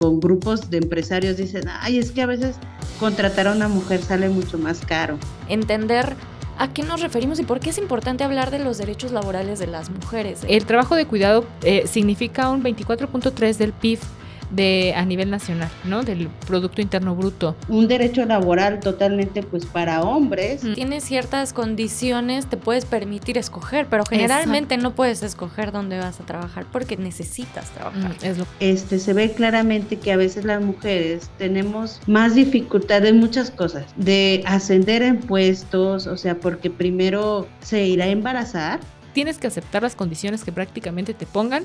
con grupos de empresarios dicen, ay, es que a veces contratar a una mujer sale mucho más caro. Entender a qué nos referimos y por qué es importante hablar de los derechos laborales de las mujeres. El trabajo de cuidado significa un 24.3 del PIB a nivel nacional, ¿no? Del Producto Interno Bruto. Un derecho laboral totalmente pues para hombres. Tienes ciertas condiciones, te puedes permitir escoger, pero generalmente no puedes escoger dónde vas a trabajar porque necesitas trabajar. Se ve claramente que a veces las mujeres tenemos más dificultad en muchas cosas, de ascender en puestos, o sea, porque primero se irá a embarazar. Tienes que aceptar las condiciones que prácticamente te pongan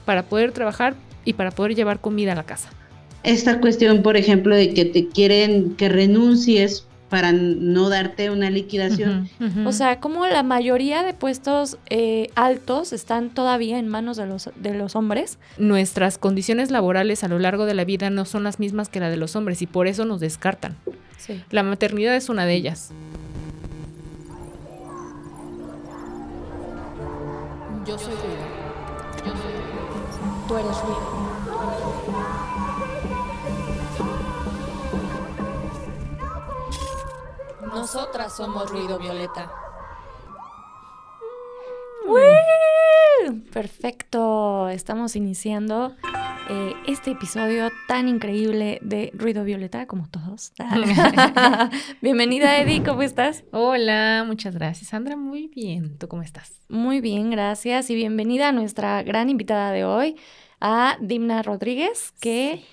para poder trabajar y para poder llevar comida a la casa. Esta cuestión, por ejemplo, de que te quieren que renuncies para no darte una liquidación. O sea, como la mayoría de puestos altos están todavía en manos de los hombres. Nuestras condiciones laborales a lo largo de la vida no son las mismas que la de los hombres y por eso nos descartan. Sí. La maternidad es una de ellas. Yo soy ruido. Tú eres ruido. Nosotras somos ruido violeta. Perfecto. Estamos iniciando este episodio tan increíble de Ruido Violeta, como todos. Bienvenida, Eddie, ¿cómo estás? Hola, muchas gracias, Sandra. Muy bien, ¿tú cómo estás? Muy bien, gracias. Y bienvenida a nuestra gran invitada de hoy, a Dimna Rodríguez, que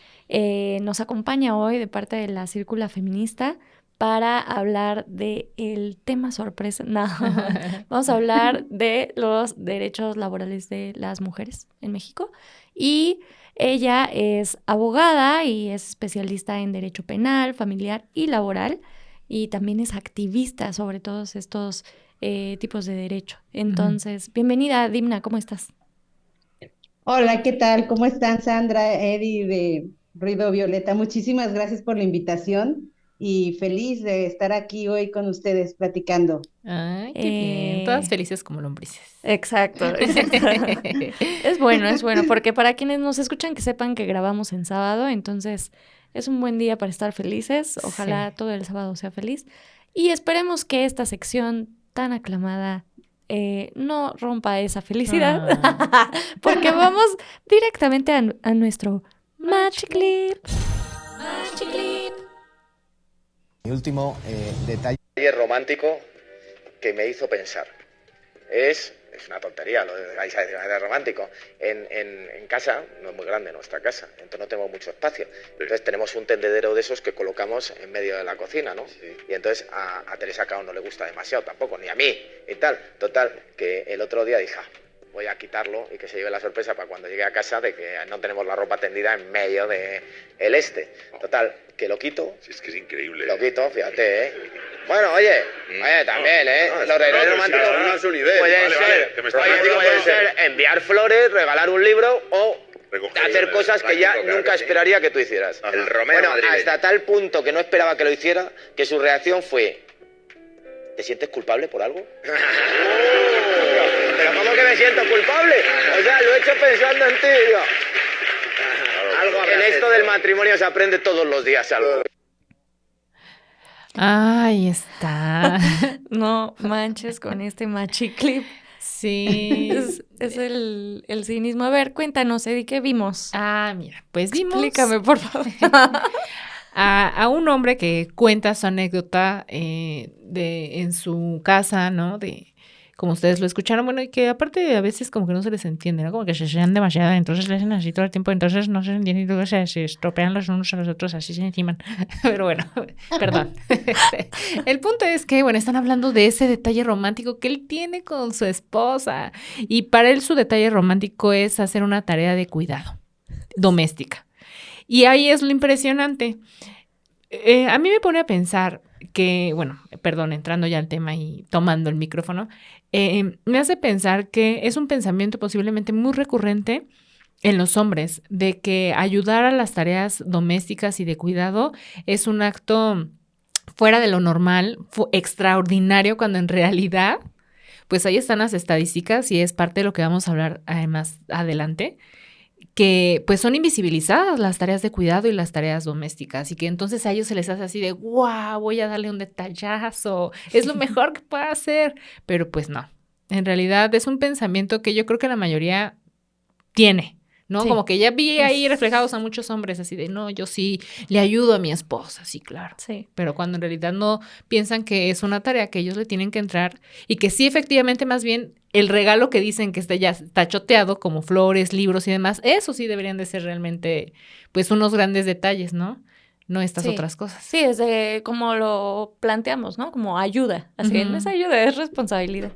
nos acompaña hoy de parte de la Círcula Feminista para hablar del tema sorpresa. No, vamos a hablar de los derechos laborales de las mujeres en México. Y ella es abogada y es especialista en derecho penal, familiar y laboral. Y también es activista sobre todos estos tipos de derecho. Entonces, bienvenida, Dimna, ¿cómo estás? Hola, ¿qué tal? ¿Cómo están, Sandra, Eddie de Ruido Violeta? Muchísimas gracias por la invitación y feliz de estar aquí hoy con ustedes platicando. Ay, qué bien. Todas felices como lombrices. Exacto. Es bueno, porque para quienes nos escuchan que sepan que grabamos en sábado, entonces es un buen día para estar felices. Ojalá todo el sábado sea feliz. Y esperemos que esta sección tan aclamada no rompa esa felicidad, porque vamos directamente a nuestro Match Clip. Match Clip. Mi último detalle romántico que me hizo pensar es una tontería lo de que romántico. En casa, no es muy grande nuestra casa, entonces no tenemos mucho espacio. Entonces tenemos un tendedero de esos que colocamos en medio de la cocina, ¿no? Sí. Y entonces a Teresa Cao no le gusta demasiado tampoco, ni a mí y tal. Total, que el otro día dije, voy a quitarlo y que se lleve la sorpresa para cuando llegue a casa de que no tenemos la ropa tendida en medio de el este. Total, que lo quito. Sí, es que es increíble. Lo quito, fíjate, Bueno, oye, también, los regalos románticos pueden ser enviar flores, regalar un libro o hacer cosas que ya nunca esperaría que tú hicieras. El Romeo Bueno, hasta tal punto que no esperaba que lo hiciera, que su reacción fue, ¿te sientes culpable por algo? ¿Pero cómo que me siento culpable? O sea, lo he hecho pensando en ti, tío. En esto del matrimonio se aprende todos los días algo. Ahí está. No manches con este machiclip. Sí. Es el cinismo. A ver, cuéntanos, Eddie, ¿qué vimos? Mira, pues vimos... Explícame, por favor. a un hombre que cuenta su anécdota en su casa, ¿no? Como ustedes lo escucharon, bueno, y que aparte a veces como que no se les entiende, ¿no? Como que se sean demasiado, entonces les hacen así todo el tiempo, entonces no se entienden y luego se estropean los unos a los otros, así se enciman. Pero bueno, perdón. El punto es que, bueno, están hablando de ese detalle romántico que él tiene con su esposa y para él su detalle romántico es hacer una tarea de cuidado doméstica. Y ahí es lo impresionante. A mí me pone a pensar que, bueno, perdón, entrando ya al tema y tomando el micrófono, me hace pensar que es un pensamiento posiblemente muy recurrente en los hombres, de que ayudar a las tareas domésticas y de cuidado es un acto fuera de lo normal, extraordinario, cuando en realidad, pues ahí están las estadísticas y es parte de lo que vamos a hablar más adelante, que pues son invisibilizadas las tareas de cuidado y las tareas domésticas, y que entonces a ellos se les hace así de, wow, voy a darle un detallazo, es lo mejor que puedo hacer, pero pues no, en realidad es un pensamiento que yo creo que la mayoría tiene, ¿no? Sí. Como que ya vi ahí reflejados a muchos hombres así de, no, yo sí le ayudo a mi esposa, sí, claro. Sí. Pero cuando en realidad no piensan que es una tarea que ellos le tienen que entrar y que sí, efectivamente, más bien el regalo que dicen que ya está choteado, como flores, libros y demás, eso sí deberían de ser realmente, pues, unos grandes detalles, ¿no? No estas Sí. otras cosas. Sí, desde como lo planteamos, ¿no? Como ayuda. Así, no es ayuda, es responsabilidad.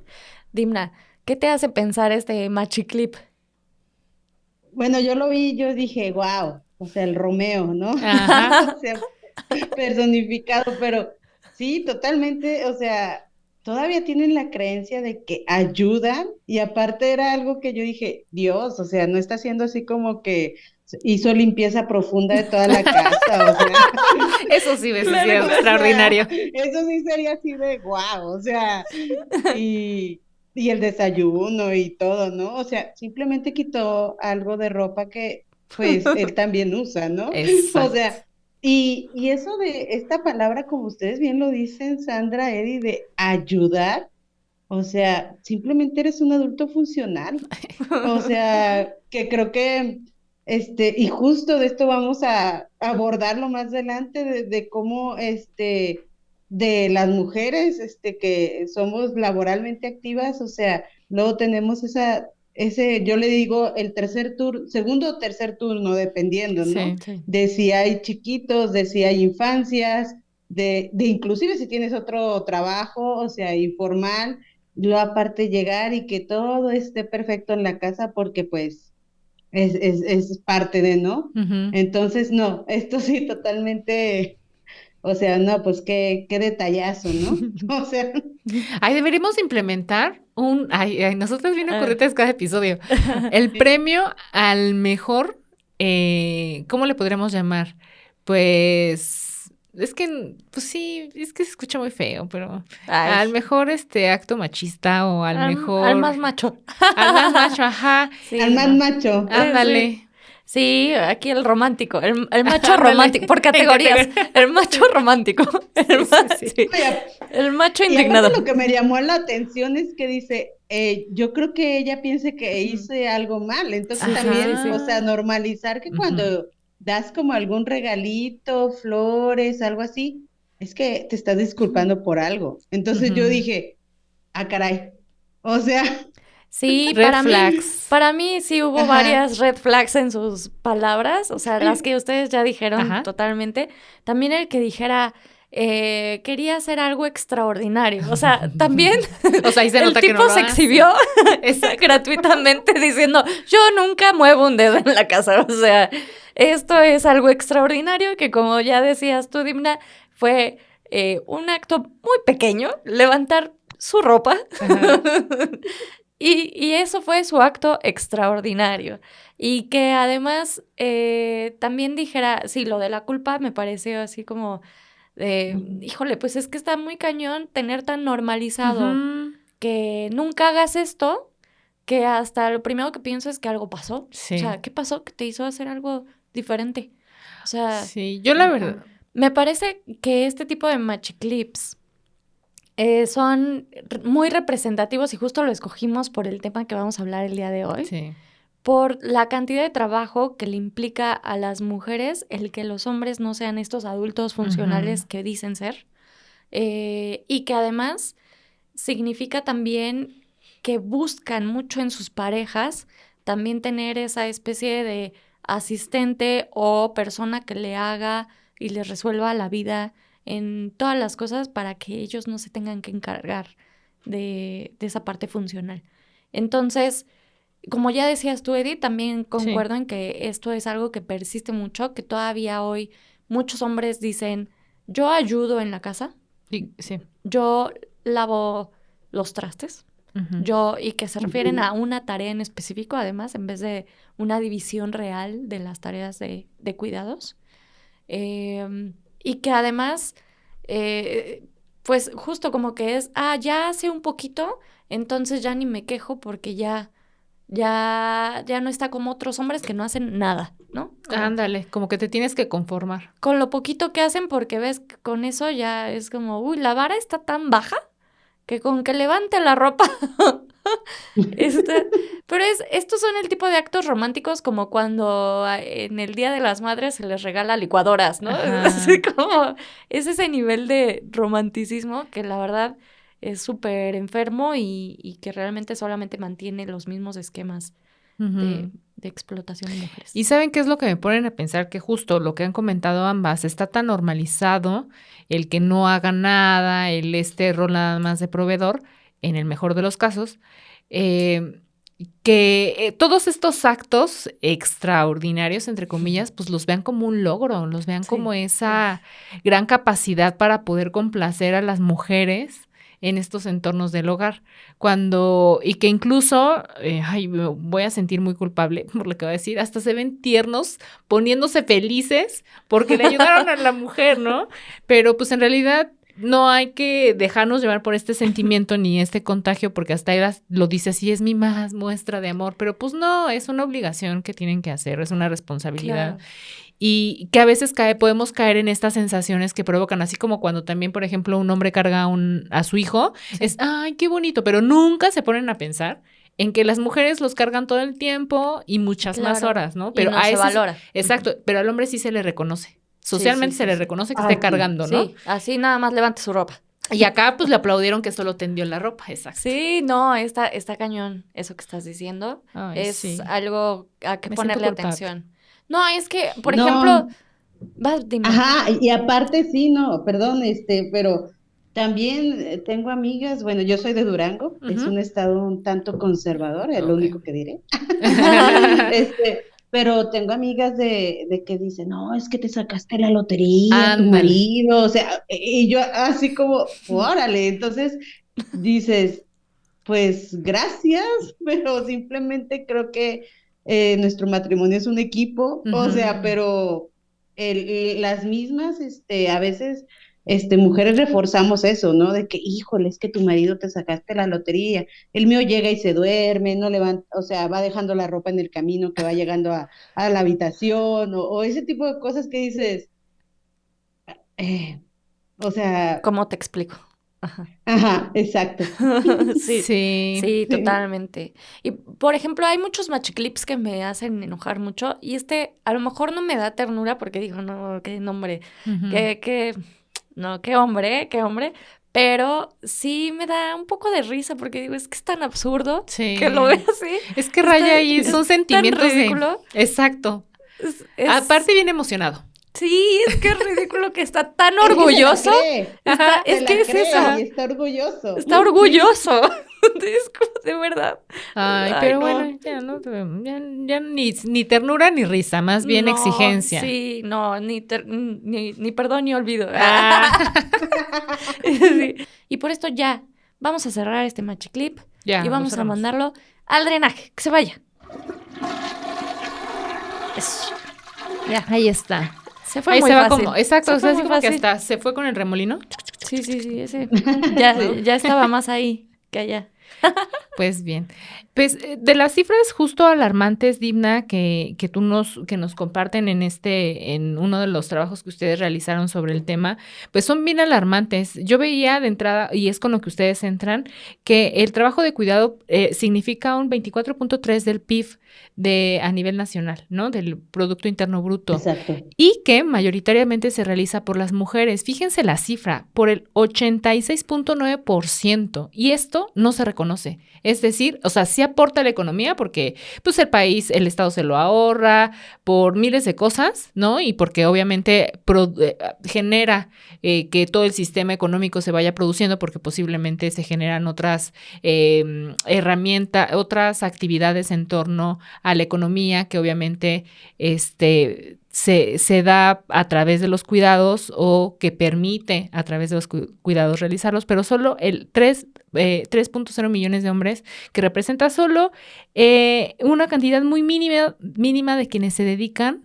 Dimna, ¿qué te hace pensar este machiclip? Bueno, yo lo vi, yo dije, wow, o sea, el Romeo, ¿no? Ajá. O sea, personificado, pero sí, totalmente, o sea, todavía tienen la creencia de que ayudan y aparte era algo que yo dije, Dios, o sea, no está haciendo así como que hizo limpieza profunda de toda la casa, o sea, Eso sí, ves, sí, Claro, es claro. extraordinario. eso sí sería así de wow, o sea, y el desayuno y todo, ¿no? O sea, simplemente quitó algo de ropa que pues él también usa, ¿no? O Exacto. sea, y eso de esta palabra, como ustedes bien lo dicen, Sandra, Eddie, de ayudar, o sea, simplemente eres un adulto funcional. O sea, que creo que, y justo de esto vamos a abordarlo más adelante, de cómo, de las mujeres, que somos laboralmente activas, o sea, luego tenemos yo le digo el tercer turno, segundo o tercer turno, dependiendo, ¿no? Sí. Sí. De si hay chiquitos, de si hay infancias, de inclusive si tienes otro trabajo, o sea, informal, luego aparte llegar y que todo esté perfecto en la casa porque pues es parte de, ¿no? Ujú. Entonces, no, esto sí totalmente, o sea, no, pues qué detallazo, ¿no? O sea, Ay, deberíamos implementar nosotros bien Ah. ocurrentes cada episodio. El sí, premio al mejor, ¿cómo le podríamos llamar? Pues, es que, pues sí, es que se escucha muy feo, pero Ay, al mejor acto machista o al al mejor, más macho. al más macho, ajá, al Sí, más no. macho. Sí. ándale, Sí, aquí el romántico, el macho ándale, romántico, por en categorías. categoría. El macho romántico. Sí, sí, sí. Sí. Oye, El macho y aparte indignado. lo que me llamó la atención es que dice, yo creo que ella piense que Ujú. hice algo mal, entonces Sí, sí, sí, también, o sí. sea, Ajá. normalizar que Ujú, cuando das como algún regalito, flores, algo así, es que te estás disculpando por algo. Entonces yo ujú. dije, ah, caray, o sea, Sí, Red flags. para mí sí hubo ajá, varias red flags en sus palabras, o sea, las que ustedes ya dijeron Ajá. totalmente. También el que dijera, quería hacer algo extraordinario, o sea, también O sea, ahí se el nota que no tipo lo se hace. exhibió Exacto. gratuitamente diciendo, yo nunca muevo un dedo en la casa, o sea, esto es algo extraordinario que como ya decías tú, Dimna, fue un acto muy pequeño, levantar su ropa. Ajá. Y eso fue su acto extraordinario. Y que además también dijera, sí, lo de la culpa me pareció así como, híjole, pues es que está muy cañón tener tan normalizado Ujú. que nunca hagas esto, que hasta lo primero que pienso es que algo pasó. O Sí, sea, ¿qué pasó que te hizo hacer algo diferente? O sea, sí, yo la verdad, me parece que este tipo de machiclips son muy representativos y justo lo escogimos por el tema que vamos a hablar el día de hoy, sí. por la cantidad de trabajo que le implica a las mujeres el que los hombres no sean estos adultos funcionales Ujú. que dicen ser, y que además significa también que buscan mucho en sus parejas también tener esa especie de asistente o persona que le haga y les resuelva la vida en todas las cosas para que ellos no se tengan que encargar de esa parte funcional. Entonces, como ya decías tú, Eddie, también Sí, concuerdo en que esto es algo que persiste mucho, que todavía hoy muchos hombres dicen, yo ayudo en la casa, sí, sí. yo lavo los trastes, Ujú. y que se refieren a una tarea en específico, además, en vez de una división real de las tareas de cuidados. Y que además, pues justo como que es, ya hace un poquito, entonces ya ni me quejo porque ya ya no está como otros hombres que no hacen nada, ¿no? Ándale, como que te tienes que conformar. Con lo poquito que hacen, porque ves que con eso ya es como, uy, la vara está tan baja que con que levante la ropa. Pero estos son el tipo de actos románticos como cuando en el Día de las Madres se les regala licuadoras, ¿no? Ajá. Así como es ese nivel de romanticismo que la verdad es súper enfermo y que realmente solamente mantiene los mismos esquemas de explotación de mujeres. Y ¿saben qué es lo que me ponen a pensar? Que justo lo que han comentado ambas, está tan normalizado el que no haga nada, el rol nada más de proveedor, en el mejor de los casos, que todos estos actos extraordinarios, entre comillas, pues los vean como un logro, los vean como esa gran capacidad para poder complacer a las mujeres en estos entornos del hogar, y que incluso, me voy a sentir muy culpable por lo que voy a decir, hasta se ven tiernos poniéndose felices porque le ayudaron a la mujer, ¿no? Pero pues en realidad no hay que dejarnos llevar por este sentimiento ni este contagio, porque hasta ella lo dice así, es mi más muestra de amor, pero pues no, es una obligación que tienen que hacer, es una responsabilidad. Claro. Y que a veces podemos caer en estas sensaciones que provocan, así como cuando también, por ejemplo, un hombre carga a su hijo, es, ay, qué bonito, pero nunca se ponen a pensar en que las mujeres los cargan todo el tiempo y muchas más horas, ¿no? Pero y no se valora. Exacto, pero al hombre sí se le reconoce. Socialmente se le reconoce que esté cargando, ¿no? Sí, así nada más levante su ropa. Y acá, pues, le aplaudieron que solo tendió la ropa, exacto. Sí, no, está cañón eso que estás diciendo. Ay, es algo a que me ponerle siento culpable. Atención. No, es que, por ejemplo... dime. Ajá, y aparte sí, no, perdón, pero también tengo amigas, bueno, yo soy de Durango, es un estado un tanto conservador, es lo único que diré. Pero tengo amigas de que dicen, no, es que te sacaste la lotería, tu marido, o sea, y yo así como, órale, entonces dices, pues gracias, pero simplemente creo que nuestro matrimonio es un equipo, o sea, pero las mismas, a veces, mujeres reforzamos eso, ¿no? De que, híjole, es que tu marido te sacaste la lotería, el mío llega y se duerme, no levanta, o sea, va dejando la ropa en el camino que va llegando a la habitación, o ese tipo de cosas que dices, o sea... ¿Cómo te explico? Ajá, exacto. Sí, totalmente. Y, por ejemplo, hay muchos machiclips que me hacen enojar mucho y a lo mejor no me da ternura porque digo, no, qué nombre, qué hombre, pero sí me da un poco de risa porque digo, es que es tan absurdo que lo veo así. Es que raya ahí, son sentimientos tan ridículo. Exacto. Aparte bien emocionado. Sí, es que es ridículo que está tan orgulloso. Es que es eso. Y está orgulloso. Está orgulloso. Es como de verdad. Ay, pero no. Bueno, ya ni ternura ni risa, más bien exigencia. Sí, no, ni perdón ni olvido. Sí. Y por esto ya, vamos a cerrar este machiclip y vamos a mandarlo al drenaje, que se vaya. Eso. Ya, ahí está. Se fue ahí muy se va fácil. Exacto, o sea, así como que hasta se fue con el remolino. Sí, ese. Ya estaba más ahí que allá. Pues bien. Pues de las cifras justo alarmantes, Dimna, que nos comparten en uno de los trabajos que ustedes realizaron sobre el tema, pues son bien alarmantes. Yo veía de entrada, y es con lo que ustedes entran, que el trabajo de cuidado significa un 24.3 del PIB a nivel nacional, ¿no? Del Producto Interno Bruto. Exacto. Y que mayoritariamente se realiza por las mujeres. Fíjense la cifra, por el 86.9%. Y esto no se reconoce. Es decir, o sea, sí aporta a la economía porque pues el Estado se lo ahorra por miles de cosas, ¿no? Y porque obviamente genera que todo el sistema económico se vaya produciendo porque posiblemente se generan otras herramientas, otras actividades en torno a la economía que obviamente se da a través de los cuidados o que permite a través de los cuidados realizarlos, pero solo el 3.0 millones de hombres, que representa solo una cantidad muy mínima de quienes se dedican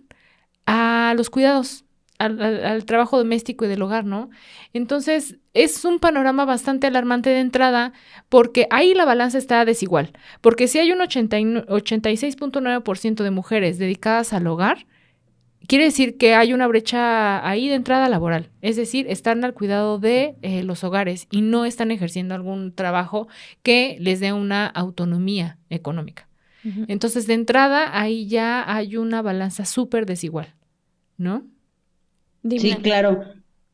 a los cuidados, al trabajo doméstico y del hogar, ¿no? Entonces, es un panorama bastante alarmante de entrada porque ahí la balanza está desigual. Porque si hay un 86.9% de mujeres dedicadas al hogar, quiere decir que hay una brecha ahí de entrada laboral. Es decir, están al cuidado de los hogares y no están ejerciendo algún trabajo que les dé una autonomía económica. Ujú. Entonces, de entrada, ahí ya hay una balanza súper desigual, ¿no? Sí, Dimna. claro.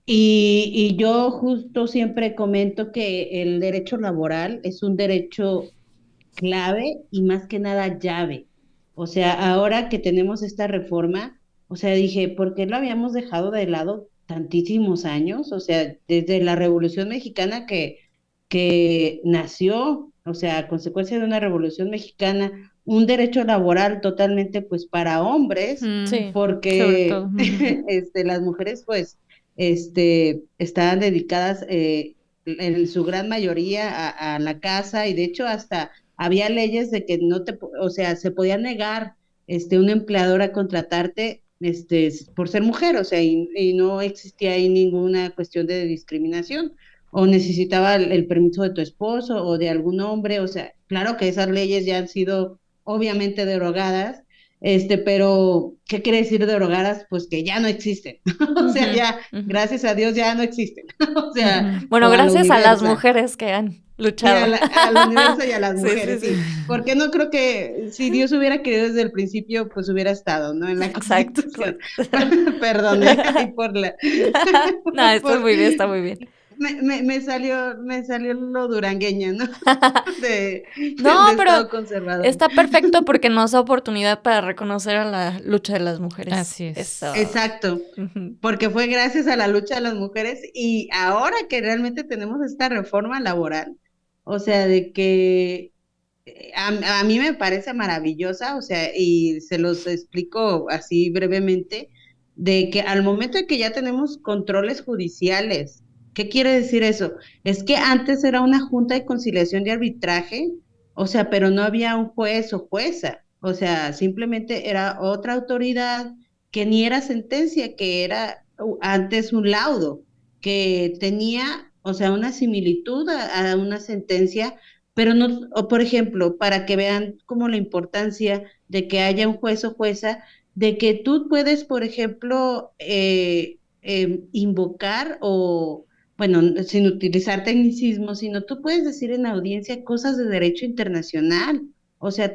Y yo justo siempre comento que el derecho laboral es un derecho clave y más que nada llave. O sea, ahora que tenemos esta reforma, o sea, dije, ¿por qué lo habíamos dejado de lado tantísimos años? O sea, desde la Revolución Mexicana que nació, o sea, a consecuencia de una Revolución Mexicana, un derecho laboral totalmente pues para hombres, Sí, Sobre todo. porque las mujeres pues estaban dedicadas en su gran mayoría a la casa y de hecho hasta había leyes de que o sea, se podía negar un empleador a contratarte por ser mujer, o sea, y no existía ahí ninguna cuestión de discriminación, o necesitaba el permiso de tu esposo o de algún hombre, o sea, claro que esas leyes ya han sido obviamente derogadas, pero ¿qué quiere decir derogadas? Pues que ya no existen, o sea, Ujú, ya, ujú. gracias a Dios ya no existen, o sea, Ujú. Bueno, o al gracias a las universo. mujeres que han Y luchado. al universo y a las Sí, sí, mujeres, sí. sí. Porque no creo que si Dios hubiera querido desde el principio, pues hubiera estado, ¿no? En la Exacto, Constitución. exacto. Perdone, ahí por la... No, está por- muy bien, está muy bien. me salió lo durangueña, ¿no? De, No, de pero estado conservador. está perfecto porque nos da oportunidad para reconocer a la lucha de las mujeres. Así es. Eso. Exacto. Ujú. Porque fue gracias a la lucha de las mujeres y ahora que realmente tenemos esta reforma laboral, o sea, de que a mí me parece maravillosa, o sea, y se los explico así brevemente, de que al momento de que ya tenemos controles judiciales, ¿qué quiere decir eso? Es que antes era una junta de conciliación y arbitraje, o sea, pero no había un juez o jueza, o sea, simplemente era otra autoridad que ni era sentencia, que era antes un laudo, que tenía, o sea, una similitud a una sentencia, pero no, o por ejemplo, para que vean como la importancia de que haya un juez o jueza, de que tú puedes, por ejemplo, invocar o, bueno, sin utilizar tecnicismos, sino tú puedes decir en audiencia cosas de derecho internacional. O sea,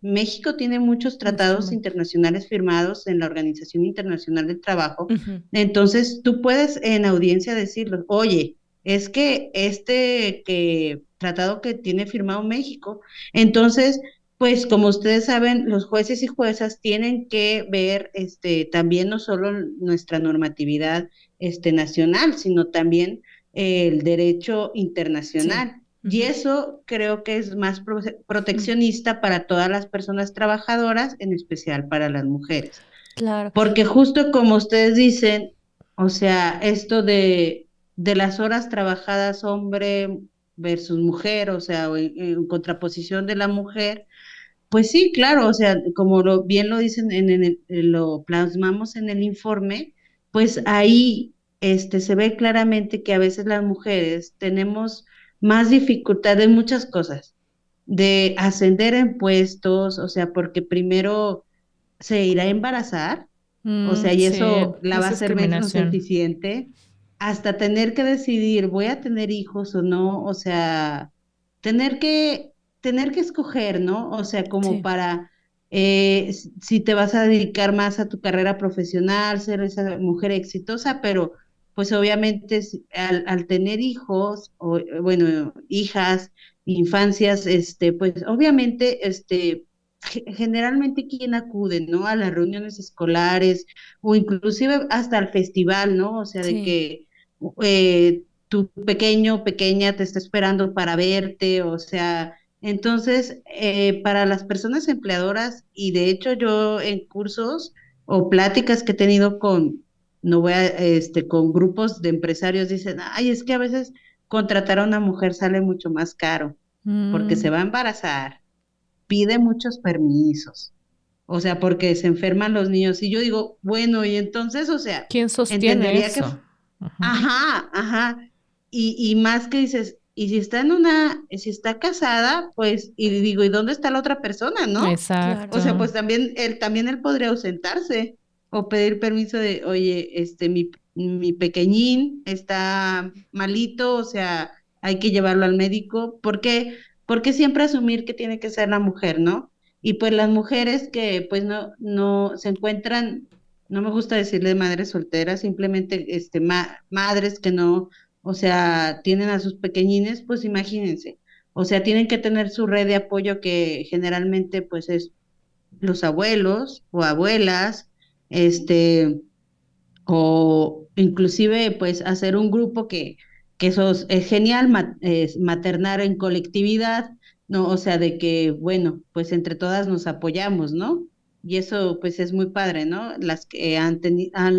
México tiene muchos tratados Instrumento. internacionales firmados en la Organización Internacional del Trabajo. Ujú. Entonces, tú puedes en audiencia decirlo, oye, es que tratado que tiene firmado México, entonces, pues como ustedes saben, los jueces y juezas tienen que ver también no solo nuestra normatividad nacional, sino también el derecho Sí. internacional. Y Ujú. eso creo que es más proteccionista para todas las personas trabajadoras, en especial para las mujeres. Claro. Porque justo como ustedes dicen, o sea, esto de las horas trabajadas hombre versus mujer, o sea, o en contraposición de la mujer, pues sí, claro, o sea, como bien lo dicen lo plasmamos en el informe, pues ahí se ve claramente que a veces las mujeres tenemos más dificultad en muchas cosas, de ascender en puestos, o sea, porque primero se irá a embarazar, o sea, y Sí, eso la va es a hacer menos discriminación. eficiente, hasta tener que decidir, voy a tener hijos o no, o sea, tener que, tener que escoger, ¿no? O sea, como Sí. para si te vas a dedicar más a tu carrera profesional, ser esa mujer exitosa, pero pues obviamente al tener hijos, o bueno, hijas, infancias, pues obviamente, generalmente quien acude, ¿no? A las reuniones escolares o inclusive hasta al festival, ¿no? O sea, de Sí. que tu pequeño o pequeña te está esperando para verte, o sea, entonces, para las personas empleadoras, y de hecho yo en cursos o pláticas que he tenido no voy a, con grupos de empresarios, dicen, ay, es que a veces contratar a una mujer sale mucho más caro porque se Mm, va a embarazar, pide muchos permisos, o sea, porque se enferman los niños. Y yo digo, bueno, y entonces, o sea, ¿Quién sostiene entendería que, eso? Ajá. ajá, ajá. y más que dices, y si está casada, pues, y digo, ¿y dónde está la otra persona, no? O Exacto. sea, pues también él podría ausentarse o pedir permiso de, oye, mi pequeñín está malito, o sea, hay que llevarlo al médico. ¿Por qué siempre asumir que tiene que ser la mujer, no? Y pues las mujeres que pues no se encuentran, no me gusta decirle madres solteras, simplemente madres que no, o sea, tienen a sus pequeñines, pues imagínense. O sea, tienen que tener su red de apoyo que generalmente pues es los abuelos o abuelas, este, o inclusive pues hacer un grupo que eso es genial, maternar en colectividad, ¿no? O sea, de que, bueno, pues entre todas nos apoyamos, ¿no? Y eso pues es muy padre, ¿no? Las que han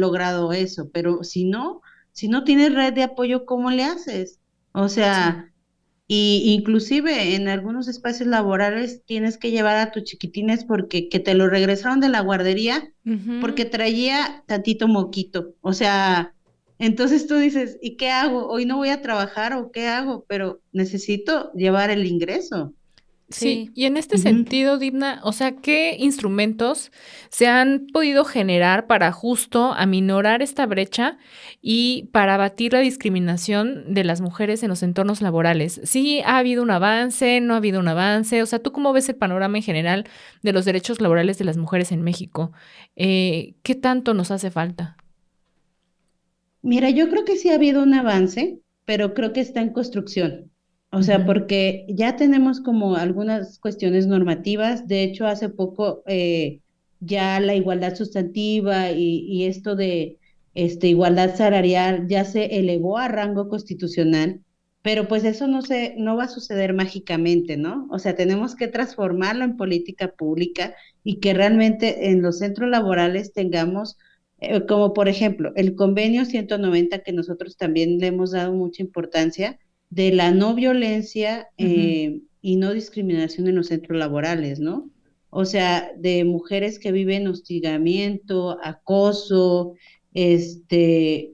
logrado eso, pero si no tienes red de apoyo, ¿cómo le haces? O Sí. sea, y inclusive en algunos espacios laborales tienes que llevar a tus chiquitines porque que te lo regresaron de la guardería porque Ujú. traía tantito moquito. O sea, entonces tú dices, ¿y qué hago? Hoy no voy a trabajar o qué hago, pero necesito llevar el ingreso. Sí, Sí. y en este Ujú. sentido, Dipna, o sea, ¿qué instrumentos se han podido generar para justo aminorar esta brecha y para abatir la discriminación de las mujeres en los entornos laborales? ¿Sí ha habido un avance? ¿No ha habido un avance? O sea, ¿tú cómo ves el panorama en general de los derechos laborales de las mujeres en México? ¿Qué tanto nos hace falta? Mira, yo creo que sí ha habido un avance, pero creo que está en construcción. O sea, Ujú, porque ya tenemos como algunas cuestiones normativas. De hecho, hace poco ya la igualdad sustantiva y esto de igualdad salarial ya se elevó a rango constitucional, pero pues eso no va a suceder mágicamente, ¿no? O sea, tenemos que transformarlo en política pública y que realmente en los centros laborales tengamos como por ejemplo, el convenio 190 que nosotros también le hemos dado mucha importancia, de la no violencia ujú. y no discriminación en los centros laborales, ¿no? O sea, de mujeres que viven hostigamiento, acoso,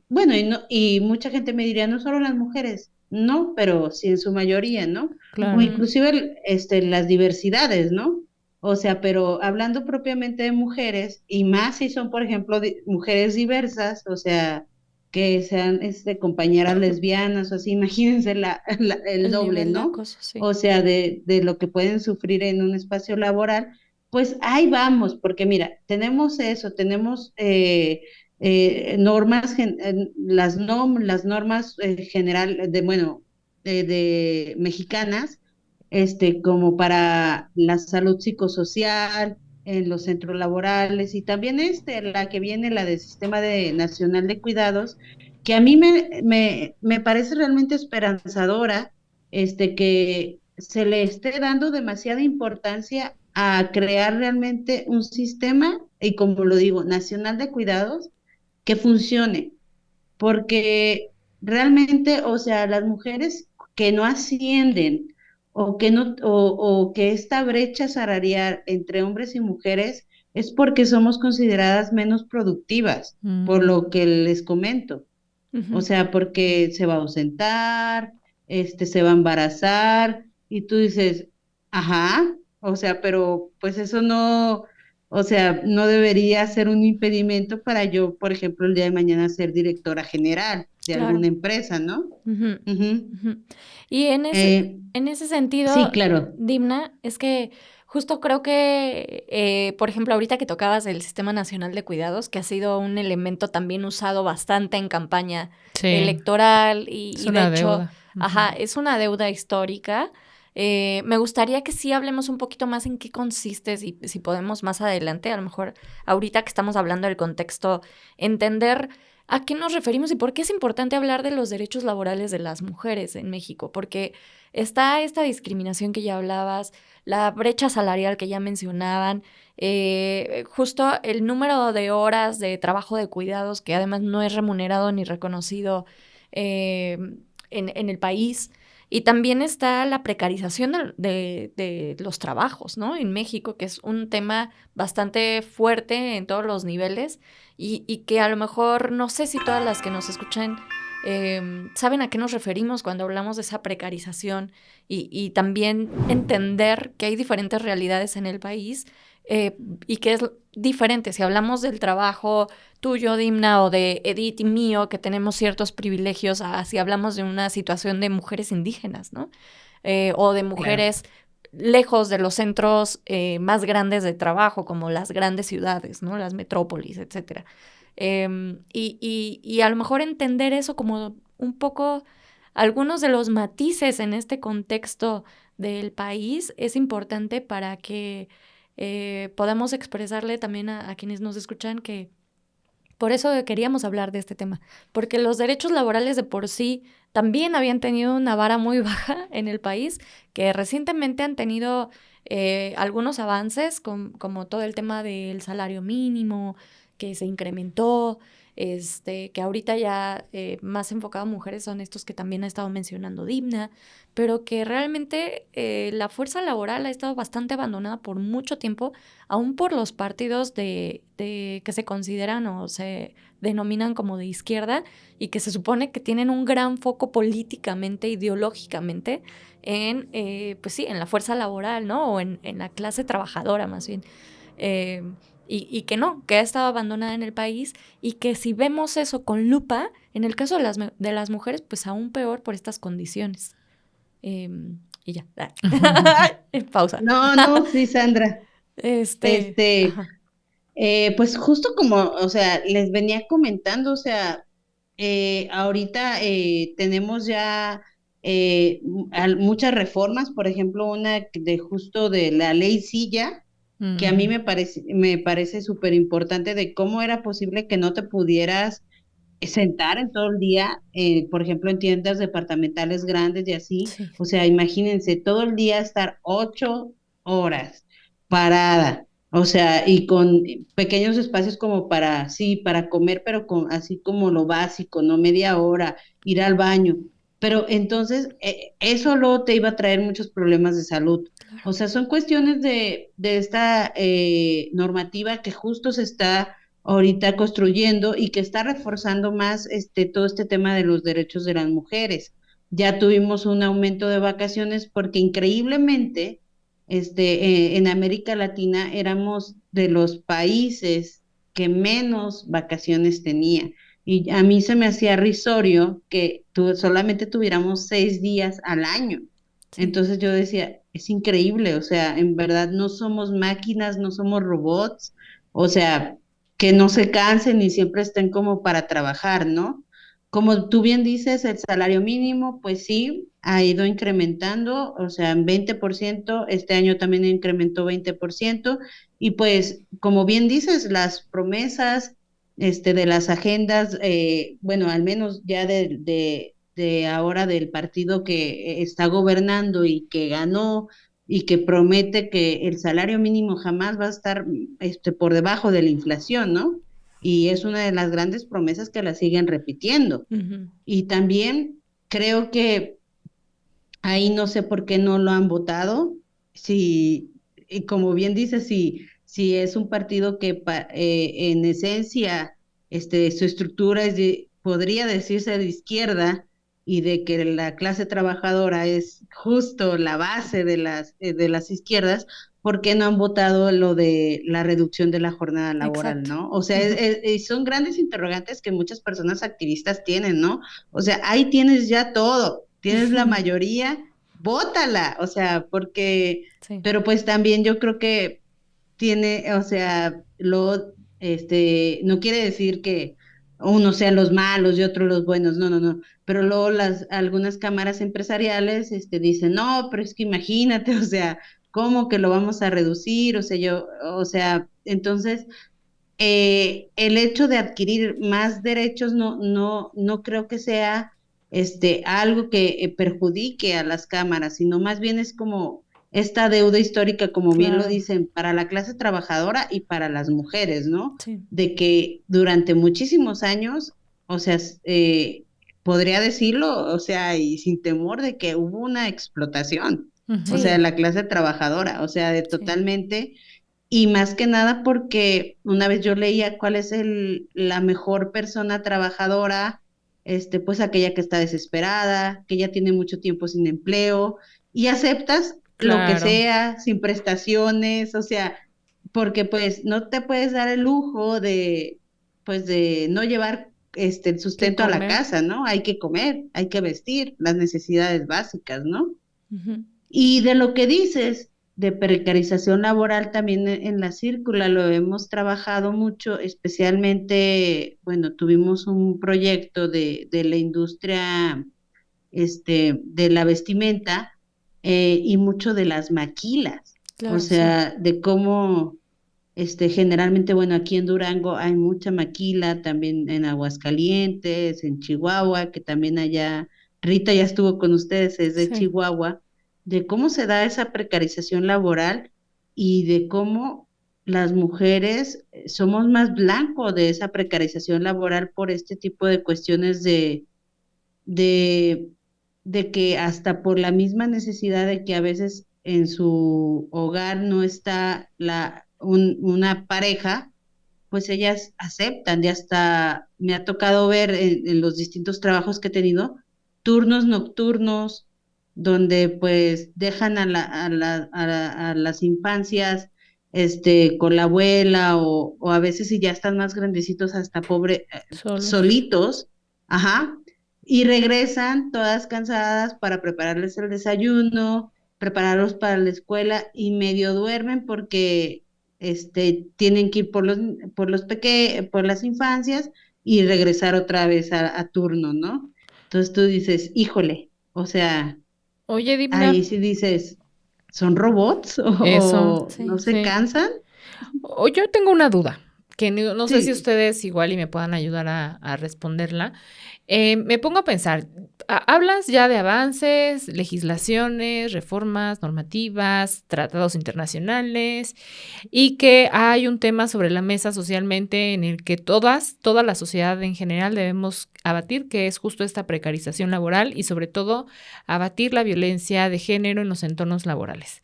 bueno, y mucha gente me diría, no solo las mujeres, no, pero sí en su mayoría, ¿no? O Claro. Ujú. inclusive las diversidades, ¿no? O sea, pero hablando propiamente de mujeres, y más si son, por ejemplo, mujeres diversas, o sea, que sean compañeras lesbianas o así, imagínense el El doble, nivel de ¿no? acoso, sí. O sea, de lo que pueden sufrir en un espacio laboral, pues ahí vamos, porque mira, tenemos eso, tenemos normas, las normas general, bueno, de mexicanas como para la salud psicosocial, en los centros laborales y también la que viene, la del Sistema Nacional de Cuidados, que a mí me parece realmente esperanzadora, que se le esté dando demasiada importancia a crear realmente un sistema, y como lo digo, nacional de cuidados, que funcione, porque realmente, o sea, las mujeres que no ascienden o que no, o que esta brecha salarial entre hombres y mujeres es porque somos consideradas menos productivas, por Mm. lo que les comento. O Ujú. sea, porque se va a ausentar, se va a embarazar, y tú dices, ajá, o sea, pero pues eso no, o sea, no debería ser un impedimento para yo, por ejemplo, el día de mañana ser directora general de Claro. alguna empresa, ¿no? Ujú, Ujú. ujú. Y Eh, en ese sí, sentido, claro. Dimna, es que justo creo que, por ejemplo, ahorita que tocabas el Sistema Nacional de Cuidados, que ha sido un elemento también usado bastante en campaña Sí, electoral es y de una hecho, deuda. ajá, Ujú. es una deuda histórica. Me gustaría que sí hablemos un poquito más en qué consiste, si podemos más adelante, a lo mejor ahorita que estamos hablando del contexto, entender a qué nos referimos y por qué es importante hablar de los derechos laborales de las mujeres en México, porque está esta discriminación que ya hablabas, la brecha salarial que ya mencionaban, justo el número de horas de trabajo de cuidados que además no es remunerado ni reconocido eh, en el país. Y también está la precarización de los trabajos, ¿no? En México, que es un tema bastante fuerte en todos los niveles y que a lo mejor no sé si todas las que nos escuchan saben a qué nos referimos cuando hablamos de esa precarización y también entender que hay diferentes realidades en el país y que es diferente. Si hablamos del trabajo tuyo, Dimna, o de Edith y mío, que tenemos ciertos privilegios, si hablamos de una situación de mujeres indígenas, ¿no? O de mujeres lejos de los centros más grandes de trabajo, como las grandes ciudades, ¿no? Las metrópolis, etcétera. Y a lo mejor entender eso como un poco, algunos de los matices en este contexto del país es importante para que podamos expresarle también a quienes nos escuchan que por eso queríamos hablar de este tema, porque los derechos laborales de por sí también habían tenido una vara muy baja en el país, que recientemente han tenido algunos avances, como todo el tema del salario mínimo, que se incrementó, que ahorita ya más enfocado a mujeres son estos que también ha estado mencionando Dimna, pero que realmente la fuerza laboral ha estado bastante abandonada por mucho tiempo, aún por los partidos que se consideran o se denominan como de izquierda y que se supone que tienen un gran foco políticamente, ideológicamente en, pues sí, en la fuerza laboral, ¿no? O en la clase trabajadora más bien. Y que no, que ha estado abandonada en el país y que si vemos eso con lupa, en el caso de las mujeres, pues aún peor por estas condiciones. Y ya. Pausa. No, sí, Sandra. Ajá. Pues justo como, o sea, les venía comentando, o sea, ahorita tenemos ya muchas reformas, por ejemplo, una de justo de la ley Silla, que a mí me parece súper importante de cómo era posible que no te pudieras sentar en todo el día, por ejemplo, en tiendas departamentales grandes y así. Sí. O sea, imagínense, todo el día estar 8 horas parada, o sea, y con pequeños espacios como para, sí, para comer, pero así como lo básico, no media hora, ir al baño. Pero entonces, eso luego te iba a traer muchos problemas de salud. O sea, son cuestiones de esta normativa que justo se está ahorita construyendo y que está reforzando más todo este tema de los derechos de las mujeres. Ya tuvimos un aumento de vacaciones porque increíblemente en América Latina éramos de los países que menos vacaciones tenía. Y a mí se me hacía risorio que solamente tuviéramos 6 días al año. Sí. Entonces yo decía, es increíble, o sea, en verdad no somos máquinas, no somos robots, o sea, que no se cansen y siempre estén como para trabajar, ¿no? Como tú bien dices, el salario mínimo, pues sí, ha ido incrementando, o sea, en 20%, este año también incrementó 20%, y pues, como bien dices, las promesas de las agendas, bueno, al menos ya de ahora del partido que está gobernando y que ganó y que promete que el salario mínimo jamás va a estar por debajo de la inflación, ¿no? Y es una de las grandes promesas que la siguen repitiendo. Uh-huh. Y también creo que ahí no sé por qué no lo han votado. Si, y como bien dice, si es un partido que en esencia su estructura podría decirse de izquierda y de que la clase trabajadora es justo la base de las izquierdas, ¿por qué no han votado lo de la reducción de la jornada laboral? Exacto. ¿No? O sea, son grandes interrogantes que muchas personas activistas tienen, ¿no? O sea, ahí tienes ya todo, tienes la mayoría, vótala, o sea, porque, Sí. pero pues también yo creo que tiene, o sea, no quiere decir que unos sean los malos y otros los buenos, no, pero luego algunas cámaras empresariales, dicen, no, pero es que imagínate, o sea, ¿cómo que lo vamos a reducir? O sea, entonces, el hecho de adquirir más derechos no creo que sea algo que perjudique a las cámaras, sino más bien es como esta deuda histórica, como bien lo dicen, para la clase trabajadora y para las mujeres, ¿no? Sí. De que durante muchísimos años, o sea, podría decirlo, o sea, y sin temor de que hubo una explotación, Sí. o sea, la clase trabajadora, o sea, de totalmente. Y más que nada porque una vez yo leía cuál es la mejor persona trabajadora pues aquella que está desesperada, que ya tiene mucho tiempo sin empleo, y aceptas lo que Claro, sea, sin prestaciones, o sea, porque pues no te puedes dar el lujo pues de no llevar el que sustento a la comer. casa, ¿no? Hay que comer, hay que vestir, las necesidades básicas, ¿no? Ujú. Y de lo que dices de precarización laboral también en la círcula lo hemos trabajado mucho, especialmente, bueno, tuvimos un proyecto de la industria de la vestimenta y mucho de las maquilas, o Claro, sí. sea, de cómo generalmente, bueno, aquí en Durango hay mucha maquila, también en Aguascalientes, en Chihuahua, que también allá, Rita ya estuvo con ustedes, es de Sí. Chihuahua, de cómo se da esa precarización laboral y de cómo las mujeres somos más blancos de esa precarización laboral por este tipo de cuestiones de, de que hasta por la misma necesidad de que a veces en su hogar no está una pareja, pues ellas aceptan, ya hasta me ha tocado ver en los distintos trabajos que he tenido, turnos nocturnos, donde pues dejan a las infancias con la abuela o a veces si ya están más grandecitos hasta Solos. solitos, ajá, y regresan todas cansadas para prepararles el desayuno, prepararlos para la escuela y medio duermen porque tienen que ir por las infancias y regresar otra vez a turno, ¿no? Entonces tú dices, híjole, o sea, Oye, ahí Dipna, sí dices, ¿son robots eso, o no Sí. se sí. cansan? O yo tengo una duda, que no sé si Sí. ustedes igual y me puedan ayudar a responderla. Me pongo a pensar, hablas ya de avances, legislaciones, reformas, normativas, tratados internacionales y que hay un tema sobre la mesa socialmente en el que toda la sociedad en general debemos abatir, que es justo esta precarización laboral y sobre todo abatir la violencia de género en los entornos laborales.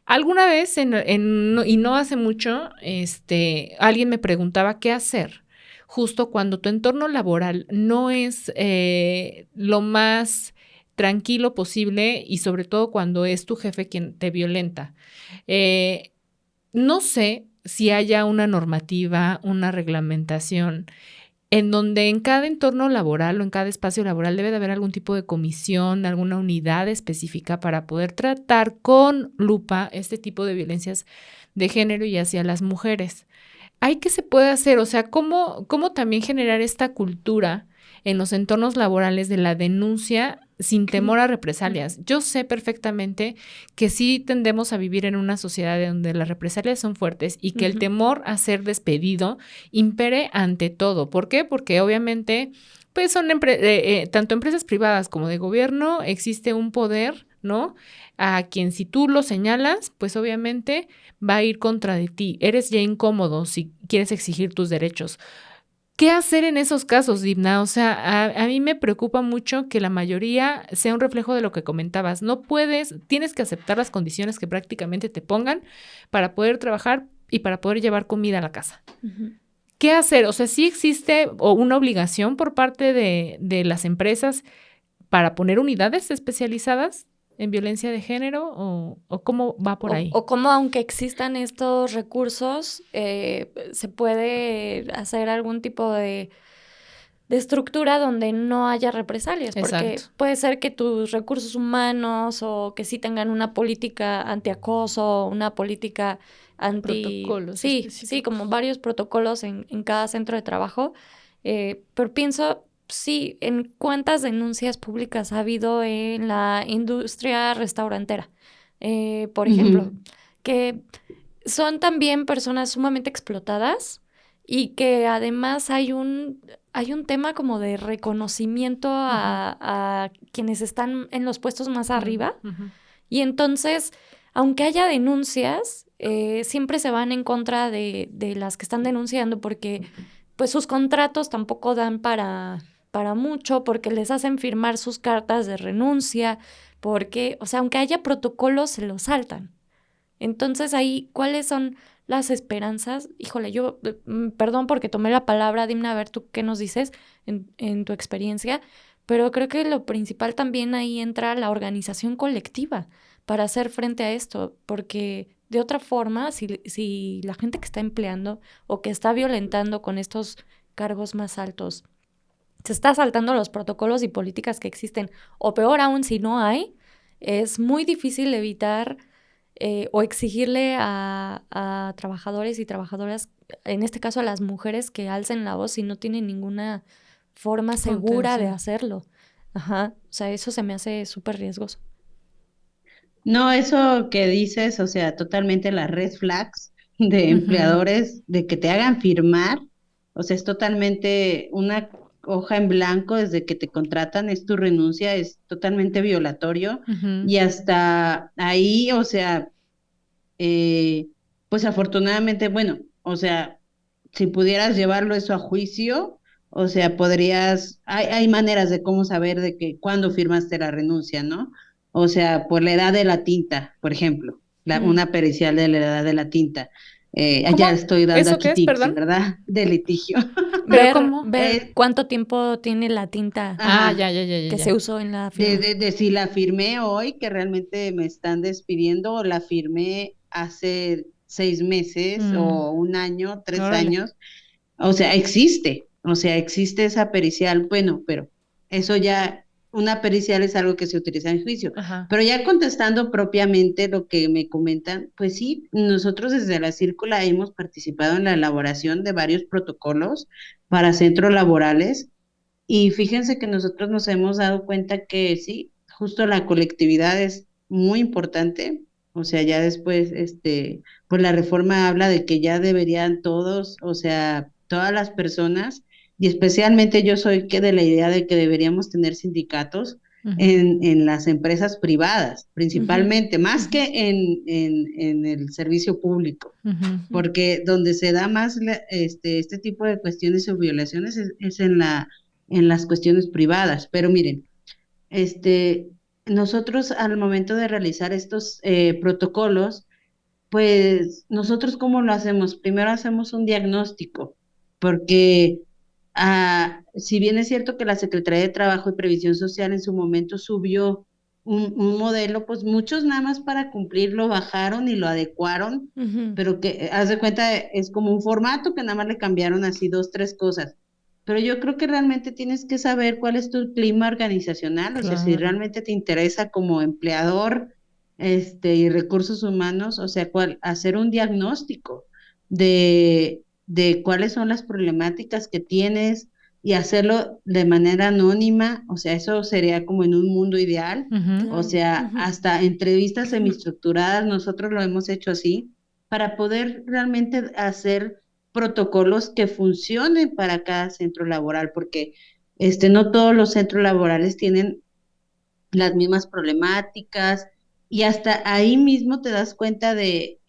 Alguna vez, y no hace mucho, alguien me preguntaba qué hacer justo cuando tu entorno laboral no es lo más tranquilo posible y sobre todo cuando es tu jefe quien te violenta. Eh, no sé si haya una normativa, una reglamentación en donde en cada entorno laboral o en cada espacio laboral debe de haber algún tipo de comisión, alguna unidad específica para poder tratar con lupa este tipo de violencias de género y hacia las mujeres. ¿Hay qué se puede hacer? O sea, ¿cómo también generar esta cultura en los entornos laborales de la denuncia sin temor a represalias? Yo sé perfectamente que sí tendemos a vivir en una sociedad donde las represalias son fuertes y que el Ujú. temor a ser despedido impere ante todo. ¿Por qué? Porque obviamente, pues son tanto empresas privadas como de gobierno, existe un poder, ¿no? A quien si tú lo señalas, pues obviamente va a ir contra de ti. Eres ya incómodo si quieres exigir tus derechos. ¿Qué hacer en esos casos, Dipna? O sea, a mí me preocupa mucho que la mayoría sea un reflejo de lo que comentabas. No puedes, tienes que aceptar las condiciones que prácticamente te pongan para poder trabajar y para poder llevar comida a la casa. Ujú. ¿Qué hacer? O sea, sí existe una obligación por parte de las empresas para poner unidades especializadas en violencia de género o cómo va por ahí. O cómo, aunque existan estos recursos, se puede hacer algún tipo de estructura donde no haya represalias, porque Exacto. puede ser que tus recursos humanos o que sí tengan una política antiacoso, una política Protocolos Sí, específicos. como varios protocolos en cada centro de trabajo, pero pienso, sí, en cuántas denuncias públicas ha habido en la industria restaurantera, por ejemplo, Ujú, que son también personas sumamente explotadas y que además hay un tema como de reconocimiento a quienes están en los puestos más arriba. Y entonces, aunque haya denuncias, siempre se van en contra de las que están denunciando porque pues sus contratos tampoco dan para mucho, porque les hacen firmar sus cartas de renuncia, porque, o sea, aunque haya protocolos, se los saltan. Entonces ahí, ¿cuáles son las esperanzas. Híjole, yo, perdón porque tomé la palabra, Dimna, a ver tú qué nos dices en tu experiencia, pero creo que lo principal también ahí entra la organización colectiva para hacer frente a esto, porque de otra forma, si la gente que está empleando o que está violentando con estos cargos más altos se está saltando los protocolos y políticas que existen, o peor aún si no hay, es muy difícil evitar o exigirle a trabajadores y trabajadoras, en este caso a las mujeres, que alcen la voz si no tienen ninguna forma segura de Contención. hacerlo. Ajá, o sea, eso se me hace súper riesgoso. No, eso que dices, o sea, totalmente las red flags de Ujú. empleadores, de que te hagan firmar, o sea, es totalmente una hoja en blanco desde que te contratan, es tu renuncia, es totalmente violatorio Ujú. y hasta ahí, o sea, eh, pues afortunadamente, bueno, o sea, si pudieras llevarlo eso a juicio, o sea, hay maneras de cómo saber de que cuándo firmaste la renuncia, ¿no? O sea, por la edad de la tinta, por ejemplo, Mm. una pericial de la edad de la tinta. Ya ¿Cómo? estoy dando ¿Eso aquí qué es, tips, perdón? ¿verdad? De litigio. ¿Pero Ver, cómo? ver cuánto tiempo tiene la tinta Ah, Ajá. ya, que se ya. usó en la firma. De si la firmé hoy, que realmente me están despidiendo, o la firmé hace 6 meses, Mm, o un año, tres órale. años. O sea, existe esa pericial, bueno, pero eso ya, una pericial es algo que se utiliza en juicio. Ajá. Pero ya contestando propiamente lo que me comentan, pues sí, nosotros desde la Círcula hemos participado en la elaboración de varios protocolos para centros laborales y fíjense que nosotros nos hemos dado cuenta que sí, justo la colectividad es muy importante. O sea, ya después, pues la reforma habla de que ya deberían todos, o sea, todas las personas, y especialmente yo soy que de la idea de que deberíamos tener sindicatos Ujú, en las empresas privadas, Ujú, principalmente, más ujú, que en el servicio público, ujú. ujú. porque donde se da más este tipo de cuestiones o violaciones es en las cuestiones privadas. Pero miren, este, nosotros al momento de realizar estos protocolos, pues nosotros ¿cómo lo hacemos? Primero hacemos un diagnóstico, porque si bien es cierto que la Secretaría de Trabajo y Previsión Social en su momento subió un modelo, pues muchos nada más para cumplir lo bajaron y lo adecuaron, Ujú. pero que haz de cuenta es como un formato que nada más le cambiaron así dos, tres cosas. Pero yo creo que realmente tienes que saber cuál es tu clima organizacional, o sea, si Claro. realmente te interesa como empleador y recursos humanos, o sea, hacer un diagnóstico de cuáles son las problemáticas que tienes y hacerlo de manera anónima, o sea, eso sería como en un mundo ideal, Ujú. o Claro. sea, Ujú. hasta entrevistas semiestructuradas, nosotros lo hemos hecho así, para poder realmente hacer protocolos que funcionen para cada centro laboral, porque no todos los centros laborales tienen las mismas problemáticas y hasta ahí mismo te das cuenta de,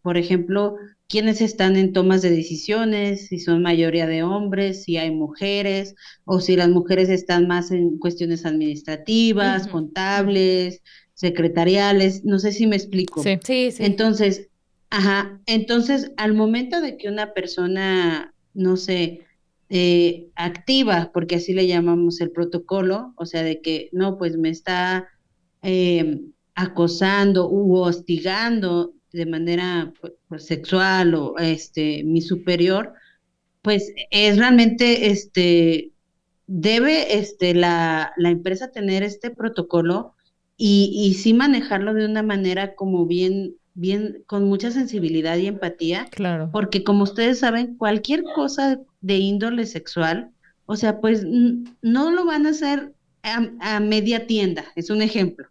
por ejemplo, quiénes están en tomas de decisiones, si son mayoría de hombres, si hay mujeres, o si las mujeres están más en cuestiones administrativas, Ujú, ujú. contables, secretariales, no sé si me explico. Sí. Sí, sí. Entonces, ajá, entonces al momento de que una persona, no sé, activa, porque así le llamamos el protocolo, o sea, de que no, pues me está eh, acosando u hostigando de manera pues, sexual o mi superior, pues es realmente debe la empresa tener este protocolo y sí manejarlo de una manera como bien, bien, con mucha sensibilidad y empatía, Claro. porque como ustedes saben, cualquier cosa de índole sexual, o sea, pues no lo van a hacer a media tienda, es un ejemplo.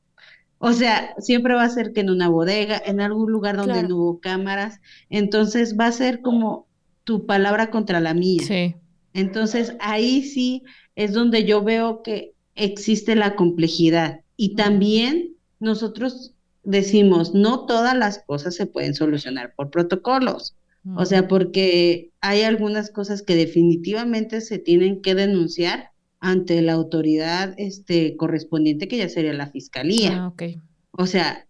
O sea, siempre va a ser que en una bodega, en algún lugar donde Claro. no hubo cámaras, entonces va a ser como tu palabra contra la mía. Sí. Entonces, ahí sí es donde yo veo que existe la complejidad. Y Ujú. también nosotros decimos, no todas las cosas se pueden solucionar por protocolos. O Mm. sea, porque hay algunas cosas que definitivamente se tienen que denunciar ante la autoridad correspondiente, que ya sería la fiscalía. Ah, ok. O sea,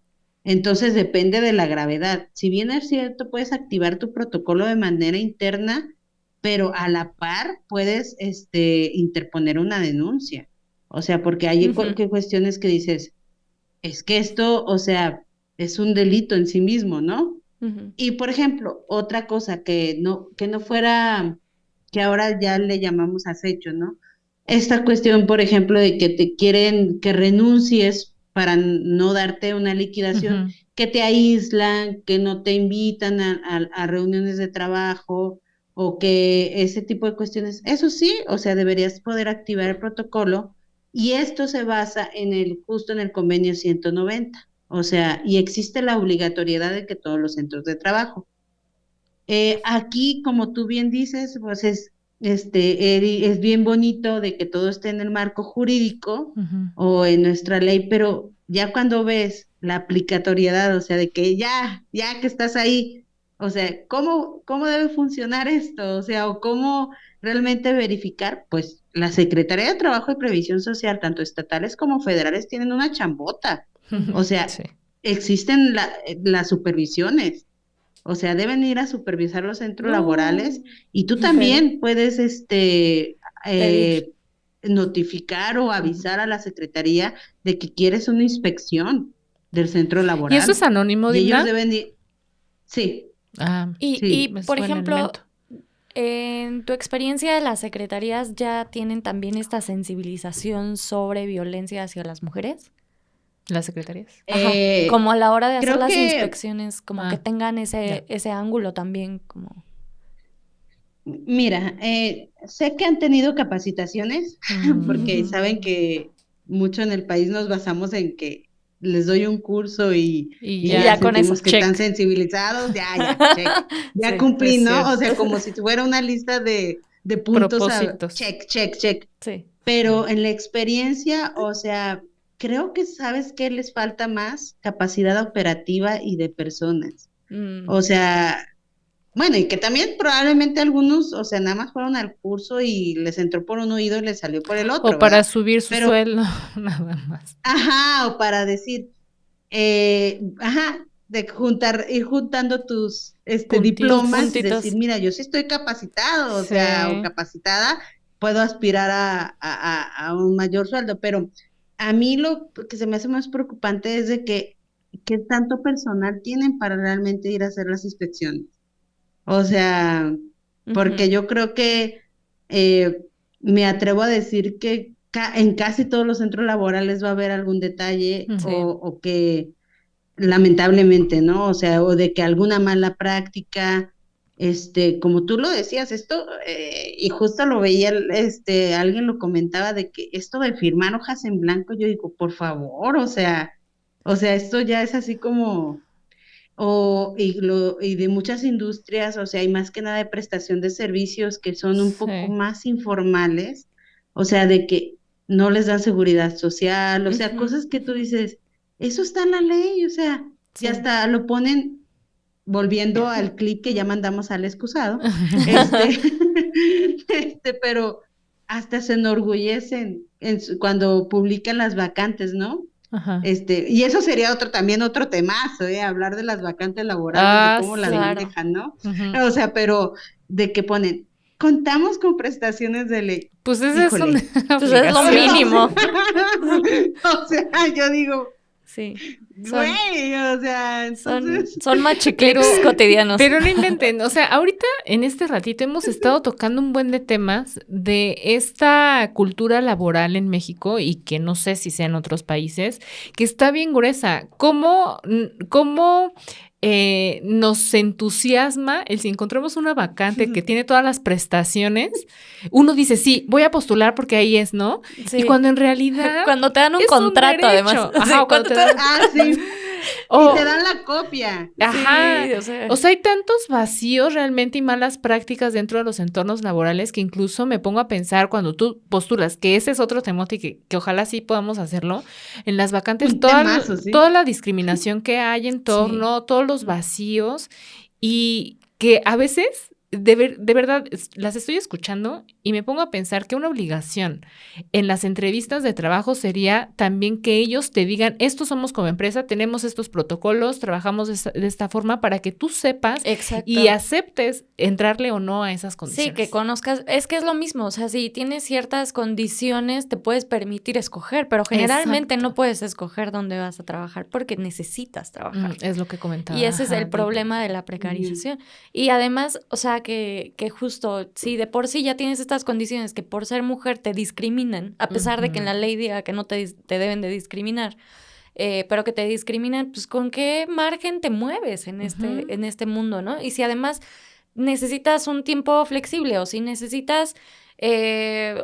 Entonces depende de la gravedad. Si bien es cierto, puedes activar tu protocolo de manera interna, pero a la par puedes interponer una denuncia. O sea, porque hay cuestiones que dices, es que esto, o sea, es un delito en sí mismo, ¿no? Y por ejemplo, otra cosa que no fuera, que ahora ya le llamamos acecho, ¿no? Esta cuestión, por ejemplo, de que te quieren que renuncies para no darte una liquidación, que te aíslan, que no te invitan a reuniones de trabajo o que ese tipo de cuestiones, eso sí, o sea, deberías poder activar el protocolo y esto se basa justo en el convenio 190. O sea, y existe la obligatoriedad de que todos los centros de trabajo. Aquí, como tú bien dices, pues es bien bonito de que todo esté en el marco jurídico o en nuestra ley, pero ya cuando ves la aplicatoriedad, o sea, de que ya que estás ahí, o sea, ¿cómo debe funcionar esto? O sea, o cómo realmente verificar, pues la Secretaría de Trabajo y Previsión Social, tanto estatales como federales, tienen una chambota. O sea, Sí. existen las supervisiones. O sea, deben ir a supervisar los centros laborales y tú también puedes notificar o avisar a la Secretaría de que quieres una inspección del centro laboral. ¿Y eso es anónimo, Y Dimna? ellos deben ir. Sí. Y me por suena el ejemplo, elemento. en tu experiencia, ¿las secretarías ya tienen también esta sensibilización sobre violencia hacia las mujeres? ¿Las secretarías? Ajá, como a la hora de hacer creo las que- inspecciones, como que tengan ese ángulo también, como... Mira, sé que han tenido capacitaciones porque saben que mucho en el país nos basamos en que les doy un curso y ya con sentimos eso, que check. están sensibilizados, ya, check. Ya Sí, cumplí, es ¿no? cierto. O sea, como si tuviera una lista de puntos Propósitos. check. Sí. Pero en la experiencia, o sea, creo que sabes que les falta más capacidad operativa y de personas. O sea, bueno, y que también probablemente algunos, o sea, nada más fueron al curso y les entró por un oído y les salió por el otro, O para ¿verdad? subir su Pero, sueldo, nada más. ajá, o para decir, ir juntando tus diplomas y Puntitos. decir, mira, yo sí estoy capacitado, o Sí. sea, o capacitada, puedo aspirar a un mayor sueldo, pero a mí lo que se me hace más preocupante es de que qué tanto personal tienen para realmente ir a hacer las inspecciones. O sea, porque yo creo que me atrevo a decir que en casi todos los centros laborales va a haber algún detalle Sí. o que lamentablemente, ¿no? O sea, o de que alguna mala práctica, como tú lo decías, esto, y justo lo veía, alguien lo comentaba de que esto de firmar hojas en blanco, yo digo, por favor, o sea, esto ya es así como y de muchas industrias, o sea, hay más que nada de prestación de servicios que son un poco más informales, o sea, de que no les dan seguridad social, o sea, cosas que tú dices, eso está en la ley, o sea, Sí. ya hasta lo ponen, volviendo al clip que ya mandamos al excusado, pero hasta se enorgullecen cuando publican las vacantes, ¿no? Ajá. Y eso sería también otro temazo, hablar de las vacantes laborales, de cómo las claro. manejan, ¿no? O sea, pero de que ponen, contamos con prestaciones de ley. Pues ese es Híjole. Pues es lo mínimo. O sea, yo digo, Sí. güey, o sea, entonces... Son machiclips cotidianos. Pero no inventen, o sea, ahorita en este ratito hemos estado tocando un buen de temas de esta cultura laboral en México y que no sé si sea en otros países, que está bien gruesa. ¿Cómo nos entusiasma el si encontramos una vacante que tiene todas las prestaciones? Uno dice, sí, voy a postular porque ahí es, ¿no? Sí. Y cuando en realidad... Cuando te dan un es contrato, derecho. además. Ajá, Sí, cuando te dan... sí. Oh. Y te dan la copia. Ajá. Sí, o sea, hay tantos vacíos realmente y malas prácticas dentro de los entornos laborales que incluso me pongo a pensar cuando tú postulas, que ese es otro tema que ojalá sí podamos hacerlo, en las vacantes, toda la discriminación que hay en torno, todos los vacíos y que a veces de verdad, las estoy escuchando y me pongo a pensar que una obligación en las entrevistas de trabajo sería también que ellos te digan, estos somos como empresa, tenemos estos protocolos, trabajamos de esta forma para que tú sepas Exacto. y aceptes entrarle o no a esas condiciones. Sí, que conozcas, es que es lo mismo, o sea, si tienes ciertas condiciones te puedes permitir escoger, pero generalmente no puedes escoger dónde vas a trabajar porque necesitas trabajar. Es lo que comentaba. Y ese es el problema de la precarización. Y además, o sea, que justo, si de por sí ya tienes estas condiciones que por ser mujer te discriminan, a pesar de que en la ley diga que no te deben de discriminar, pero que te discriminan, pues ¿con qué margen te mueves en este mundo, no? Y si además necesitas un tiempo flexible o si necesitas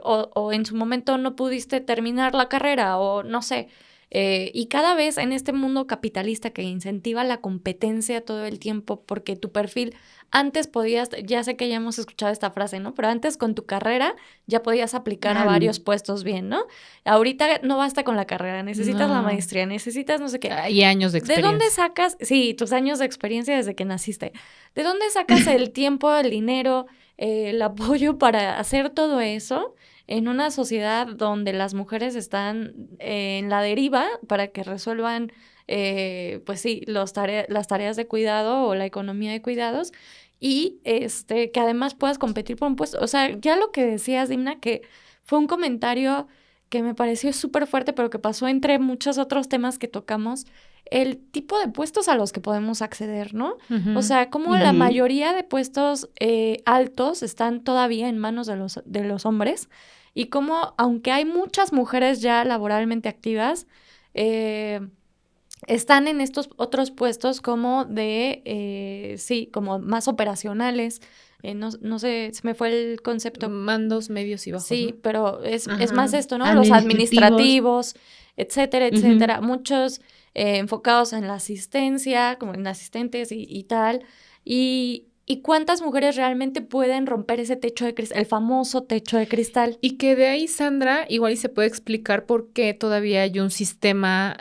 o en su momento no pudiste terminar la carrera o no sé, y cada vez en este mundo capitalista que incentiva la competencia todo el tiempo porque tu perfil, antes podías, ya sé que ya hemos escuchado esta frase, ¿no? Pero antes con tu carrera ya podías aplicar a varios puestos bien, ¿no? Ahorita no basta con la carrera, necesitas la maestría, necesitas no sé qué. Y años de experiencia. ¿De dónde sacas? Sí, tus años de experiencia desde que naciste. ¿De dónde sacas el tiempo, el dinero, el apoyo para hacer todo eso en una sociedad donde las mujeres están en la deriva para que resuelvan, pues sí, las tareas de cuidado o la economía de cuidados y que además puedas competir por un puesto? O sea, ya lo que decías, Dimna, que fue un comentario que me pareció súper fuerte, pero que pasó entre muchos otros temas que tocamos, el tipo de puestos a los que podemos acceder, ¿no? O sea, como la mayoría de puestos altos están todavía en manos de los hombres y como, aunque hay muchas mujeres ya laboralmente activas, están en estos otros puestos como sí, como más operacionales. No sé, se me fue el concepto. Mandos medios y bajos. Sí, ¿no? pero es más esto, ¿no? Los administrativos, etcétera, etcétera. Muchos enfocados en la asistencia, como en asistentes y tal. ¿Y cuántas mujeres realmente pueden romper ese techo de cristal, el famoso techo de cristal? Y que de ahí, Sandra, igual y se puede explicar por qué todavía hay un sistema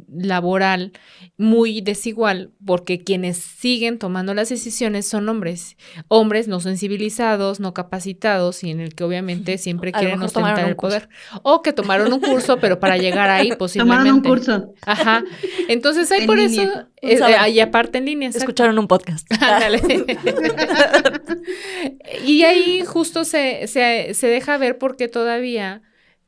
laboral muy desigual, porque quienes siguen tomando las decisiones son hombres no sensibilizados, no capacitados y en el que obviamente siempre quieren ostentar el poder. O que tomaron un curso, pero para llegar ahí posiblemente. Tomaron un curso. Ajá. Entonces hay por eso, y aparte en línea. Escucharon un podcast. Ándale. Y ahí justo se deja ver por qué todavía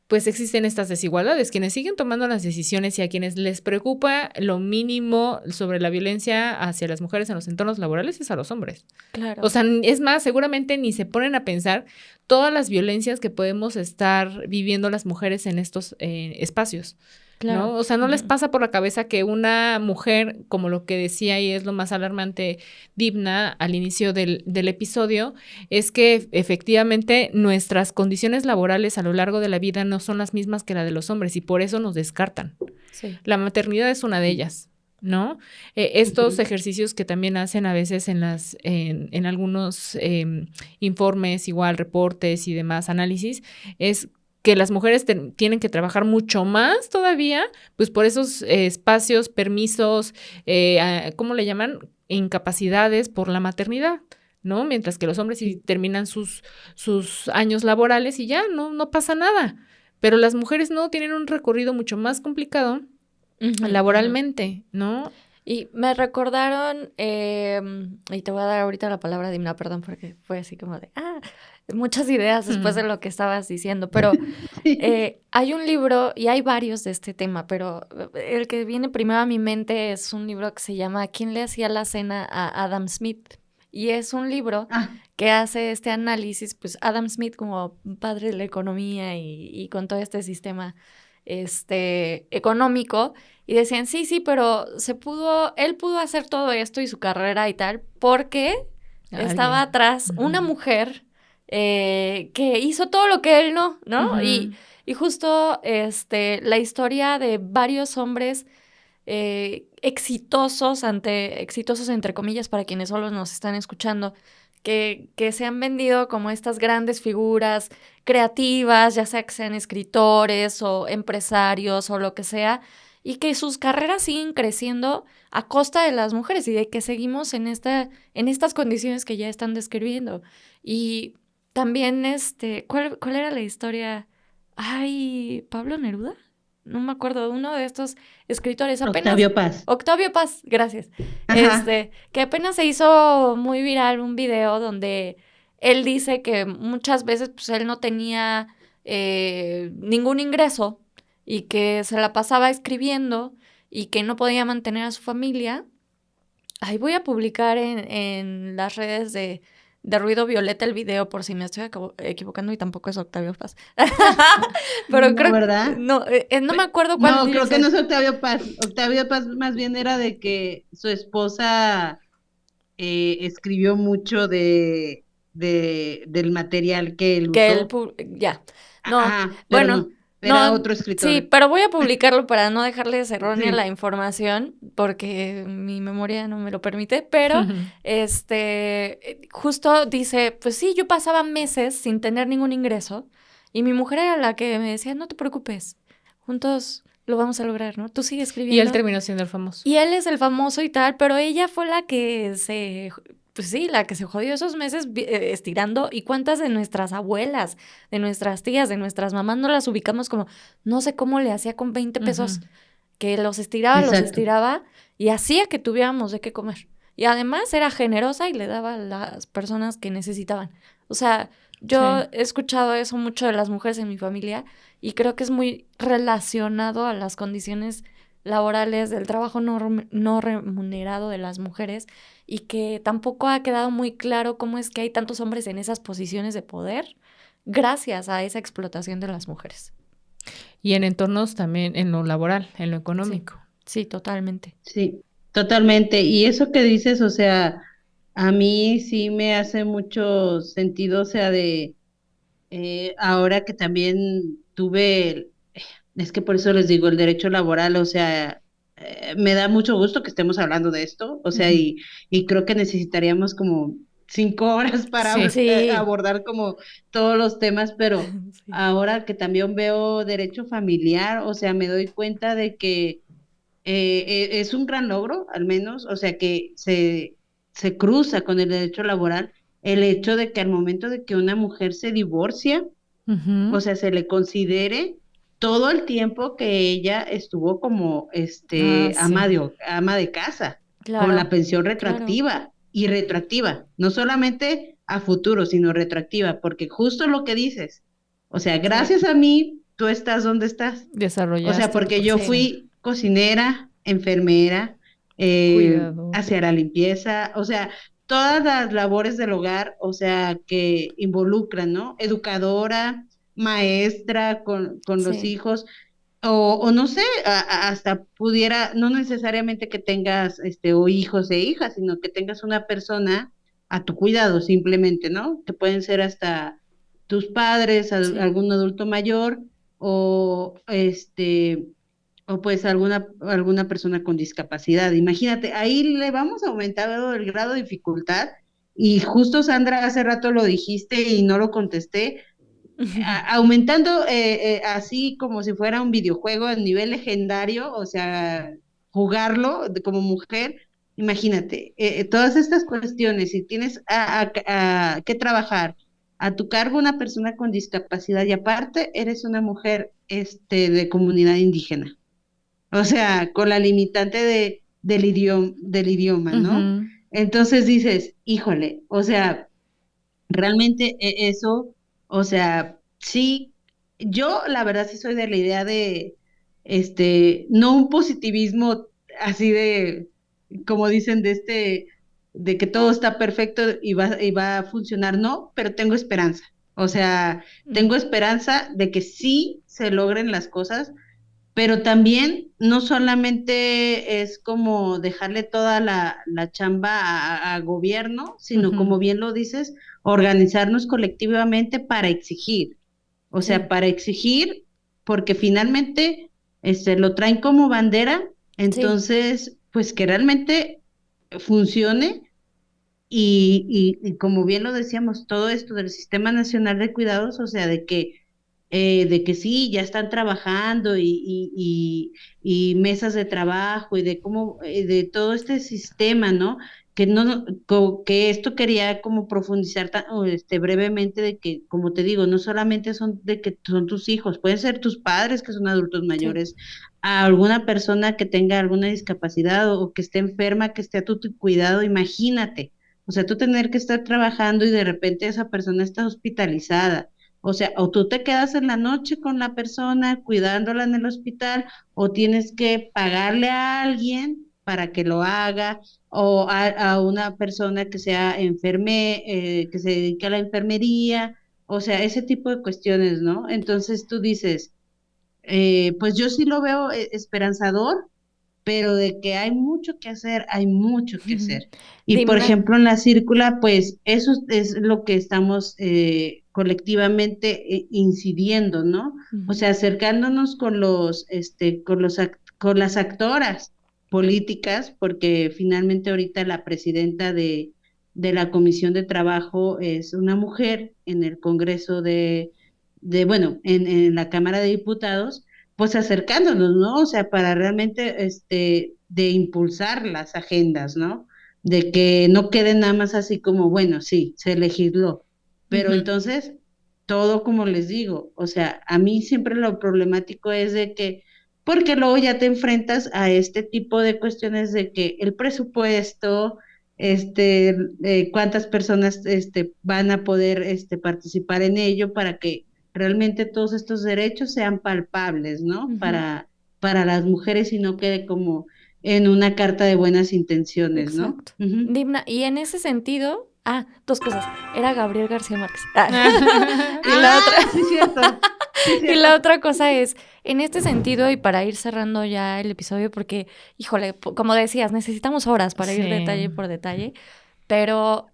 pues existen estas desigualdades, quienes siguen tomando las decisiones y a quienes les preocupa lo mínimo sobre la violencia hacia las mujeres en los entornos laborales es a los hombres. Claro. O sea, es más, seguramente ni se ponen a pensar todas las violencias que podemos estar viviendo las mujeres en estos espacios. Claro. ¿No? O sea, no les pasa por la cabeza que una mujer, como lo que decía y es lo más alarmante, Dimna, al inicio del episodio, es que efectivamente nuestras condiciones laborales a lo largo de la vida no son las mismas que la de los hombres y por eso nos descartan. Sí. La maternidad es una de ellas, ¿no? Estos ejercicios que también hacen a veces en algunos informes, igual reportes y demás análisis, es que las mujeres tienen que trabajar mucho más todavía, pues por esos espacios, permisos, ¿cómo le llaman? Incapacidades por la maternidad, ¿no? Mientras que los hombres sí terminan sus años laborales y ya, no pasa nada. Pero las mujeres no, tienen un recorrido mucho más complicado laboralmente, ¿no? Y me recordaron, y te voy a dar ahorita la palabra, Dimna, perdón, porque fue así como de, muchas ideas después de lo que estabas diciendo, pero hay un libro, y hay varios de este tema, pero el que viene primero a mi mente es un libro que se llama ¿Quién le hacía la cena a Adam Smith? Y es un libro que hace este análisis, pues Adam Smith como padre de la economía y con todo este sistema económico, y decían, sí, pero él pudo hacer todo esto y su carrera y tal, porque estaba atrás una mujer que hizo todo lo que él no, ¿no? Y justo la historia de varios hombres exitosos entre comillas para quienes solo nos están escuchando, que se han vendido como estas grandes figuras creativas, ya sea que sean escritores o empresarios o lo que sea, y que sus carreras siguen creciendo a costa de las mujeres y de que seguimos en estas condiciones que ya están describiendo. Y también, ¿cuál era la historia? Ay, ¿Pablo Neruda? No me acuerdo, uno de estos escritores apenas... Octavio Paz. Octavio Paz, gracias. Ajá. Que apenas se hizo muy viral un video donde él dice que muchas veces pues él no tenía ningún ingreso y que se la pasaba escribiendo y que no podía mantener a su familia. Ahí voy a publicar en las redes de Ruido Violeta el video por si me estoy equivocando y tampoco es Octavio Paz. Pero No, creo que ¿verdad? no me acuerdo cuál No, creo dice. que no es Octavio Paz. Octavio Paz más bien era de que su esposa escribió mucho del material que él Que él, usó. ya. No, Ajá, pero bueno, no, era no, otro sí, escritor. pero voy a publicarlo para no dejarles errónea la Sí, información, porque mi memoria no me lo permite, pero justo dice, pues sí, yo pasaba meses sin tener ningún ingreso, y mi mujer era la que me decía, no te preocupes, juntos lo vamos a lograr, ¿no? Tú sigue Y él escribiendo. terminó siendo el famoso. Y él es el famoso y tal, pero ella fue la que la que se jodió esos meses estirando. ¿Y cuántas de nuestras abuelas, de nuestras tías, de nuestras mamás no las ubicamos como, no sé cómo le hacía con 20 pesos, Ujú. que los exacto. estiraba y hacía que tuviéramos de qué comer? Y además era generosa y le daba a las personas que necesitaban. O sea, yo Sí. he escuchado eso mucho de las mujeres en mi familia y creo que es muy relacionado a las condiciones laborales del trabajo no remunerado de las mujeres y que tampoco ha quedado muy claro cómo es que hay tantos hombres en esas posiciones de poder gracias a esa explotación de las mujeres. Y en entornos también, en lo laboral, en lo Sí, económico. sí, totalmente. Sí, totalmente. Y eso que dices, o sea, a mí sí me hace mucho sentido, o sea, de ahora que también es que por eso les digo, el derecho laboral, o sea, me da mucho gusto que estemos hablando de esto, o sea, Ujú. y creo que necesitaríamos como 5 horas para Sí. Sí. abordar como todos los temas, pero Sí. ahora que también veo derecho familiar, o sea, me doy cuenta de que es un gran logro, al menos, o sea, que se cruza con el derecho laboral el hecho de que al momento de que una mujer se divorcia, Ujú. o sea, se le considere todo el tiempo que ella estuvo como Ah, sí. ama de casa, con la Claro, pensión claro. retroactiva y retroactiva, no solamente a futuro, sino retroactiva, porque justo lo que dices, o sea, Sí. gracias a mí, tú estás donde estás. O sea, Desarrollaste tu porque yo Sí. fui cocinera, enfermera, cuidado. hacía la limpieza, o sea, todas las labores del hogar, o sea, que involucran, ¿no? Educadora, maestra con los Sí. hijos, o no sé, hasta pudiera, no necesariamente que tengas, o hijos e hijas, sino que tengas una persona a tu cuidado simplemente, ¿no? Que pueden ser hasta tus padres, Sí. algún adulto mayor, o o pues alguna persona con discapacidad. Imagínate, ahí le vamos aumentando el grado de dificultad. Y justo Sandra, hace rato lo dijiste y no lo contesté, aumentando así como si fuera un videojuego a nivel legendario, o sea, jugarlo como mujer, imagínate, todas estas cuestiones, si tienes que trabajar a tu cargo una persona con discapacidad y aparte eres una mujer de comunidad indígena. O sea, con la limitante del idioma, ¿no? Ujú. Entonces dices, híjole, o sea, realmente eso, o sea, sí, yo la verdad sí soy de la idea de, no un positivismo así de, como dicen, de que todo está perfecto y va a funcionar, no, pero tengo esperanza. O sea, tengo esperanza de que sí se logren las cosas, pero también no solamente es como dejarle toda la chamba a gobierno, sino Ujú. como bien lo dices, organizarnos colectivamente para exigir. O sea, Sí. para exigir, porque finalmente lo traen como bandera, Sí. entonces, pues que realmente funcione y como bien lo decíamos, todo esto del Sistema Nacional de Cuidados, o sea, de que de que sí, ya están trabajando y mesas de trabajo y de cómo, de todo este sistema, ¿no? Que que esto quería como profundizar brevemente de que, como te digo, no solamente son de que son tus hijos, pueden ser tus padres que son adultos Sí. mayores, a alguna persona que tenga alguna discapacidad o que esté enferma, que esté a tu cuidado, imagínate. O sea, tú tener que estar trabajando y de repente esa persona está hospitalizada. O sea, o tú te quedas en la noche con la persona cuidándola en el hospital, o tienes que pagarle a alguien para que lo haga, o a una persona que sea que se dedique a la enfermería, o sea, ese tipo de cuestiones, ¿no? Entonces tú dices, pues yo sí lo veo esperanzador, pero de que hay mucho que hacer, hay mucho que hacer. Y por Dimna. ejemplo, en la círcula, pues eso es lo que estamos colectivamente incidiendo, ¿no? O Ujú. sea, acercándonos con las actoras políticas, porque finalmente ahorita la presidenta de la Comisión de Trabajo es una mujer en el Congreso bueno, en la Cámara de Diputados, pues acercándonos, ¿no? O sea, para realmente, de impulsar las agendas, ¿no? De que no quede nada más así como, bueno, sí, se legisló, pero Ujú. entonces, todo como les digo, o sea, a mí siempre lo problemático es de que, porque luego ya te enfrentas a este tipo de cuestiones de que el presupuesto, cuántas personas, van a poder, participar en ello para que realmente todos estos derechos sean palpables, ¿no? Ujú. Para las mujeres y no quede como en una carta de buenas intenciones, ¿no? Exacto. Ujú. Dimna, y en ese sentido, dos cosas. Era Gabriel García Márquez. Y la Ah, otra, sí, cierto. Sí, y la cierto. otra cosa es, en este sentido, y para ir cerrando ya el episodio, porque, híjole, como decías, necesitamos horas para ir Sí. detalle por detalle, pero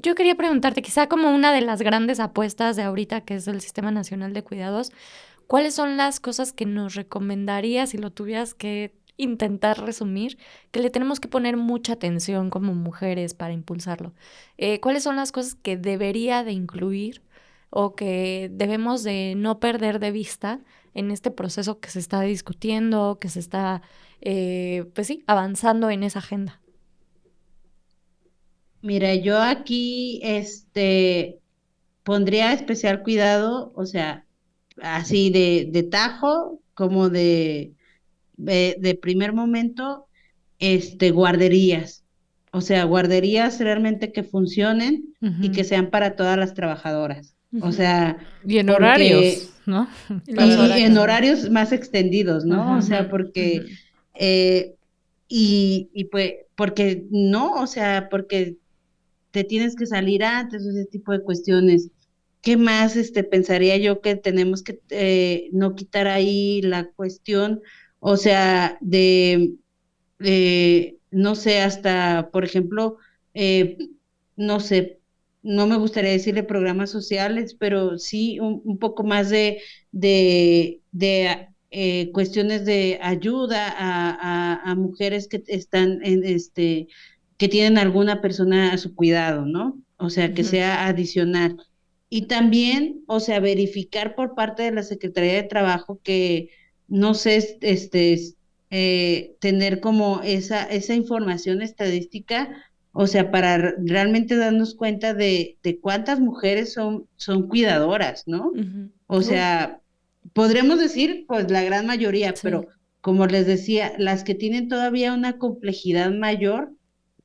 yo quería preguntarte, quizá como una de las grandes apuestas de ahorita, que es el Sistema Nacional de Cuidados, ¿cuáles son las cosas que nos recomendarías si lo tuvieras que intentar resumir, que le tenemos que poner mucha atención como mujeres para impulsarlo? ¿Cuáles son las cosas que debería de incluir o que debemos de no perder de vista en este proceso que se está discutiendo, que se está, pues sí, avanzando en esa agenda? Mira, yo aquí, pondría especial cuidado, o sea, así de tajo, como de primer momento, guarderías. O sea, guarderías realmente que funcionen y Ujú. que sean para todas las trabajadoras. O Ujú. sea, Y en horarios, porque, ¿no? Y Para los y en horarios. horarios más extendidos, ¿no? O Ajá. sea, Ujú, porque, ujú. eh, y pues, porque no, o sea, porque te tienes que salir antes, ese tipo de cuestiones. ¿Qué más pensaría yo que tenemos que no quitar ahí la cuestión, o sea, no sé, hasta, por ejemplo, eh, no sé, no me gustaría decirle programas sociales, pero sí un poco más de cuestiones de ayuda a mujeres que están que tienen alguna persona a su cuidado, ¿no? O sea, que Ujú. sea adicional. Y también, o sea, verificar por parte de la Secretaría de Trabajo que, no sé, tener como esa información estadística, o sea, para realmente darnos cuenta de cuántas mujeres son cuidadoras, ¿no? Ujú. O Uf, sea, podremos decir, pues la gran mayoría, sí. pero como les decía, las que tienen todavía una complejidad mayor,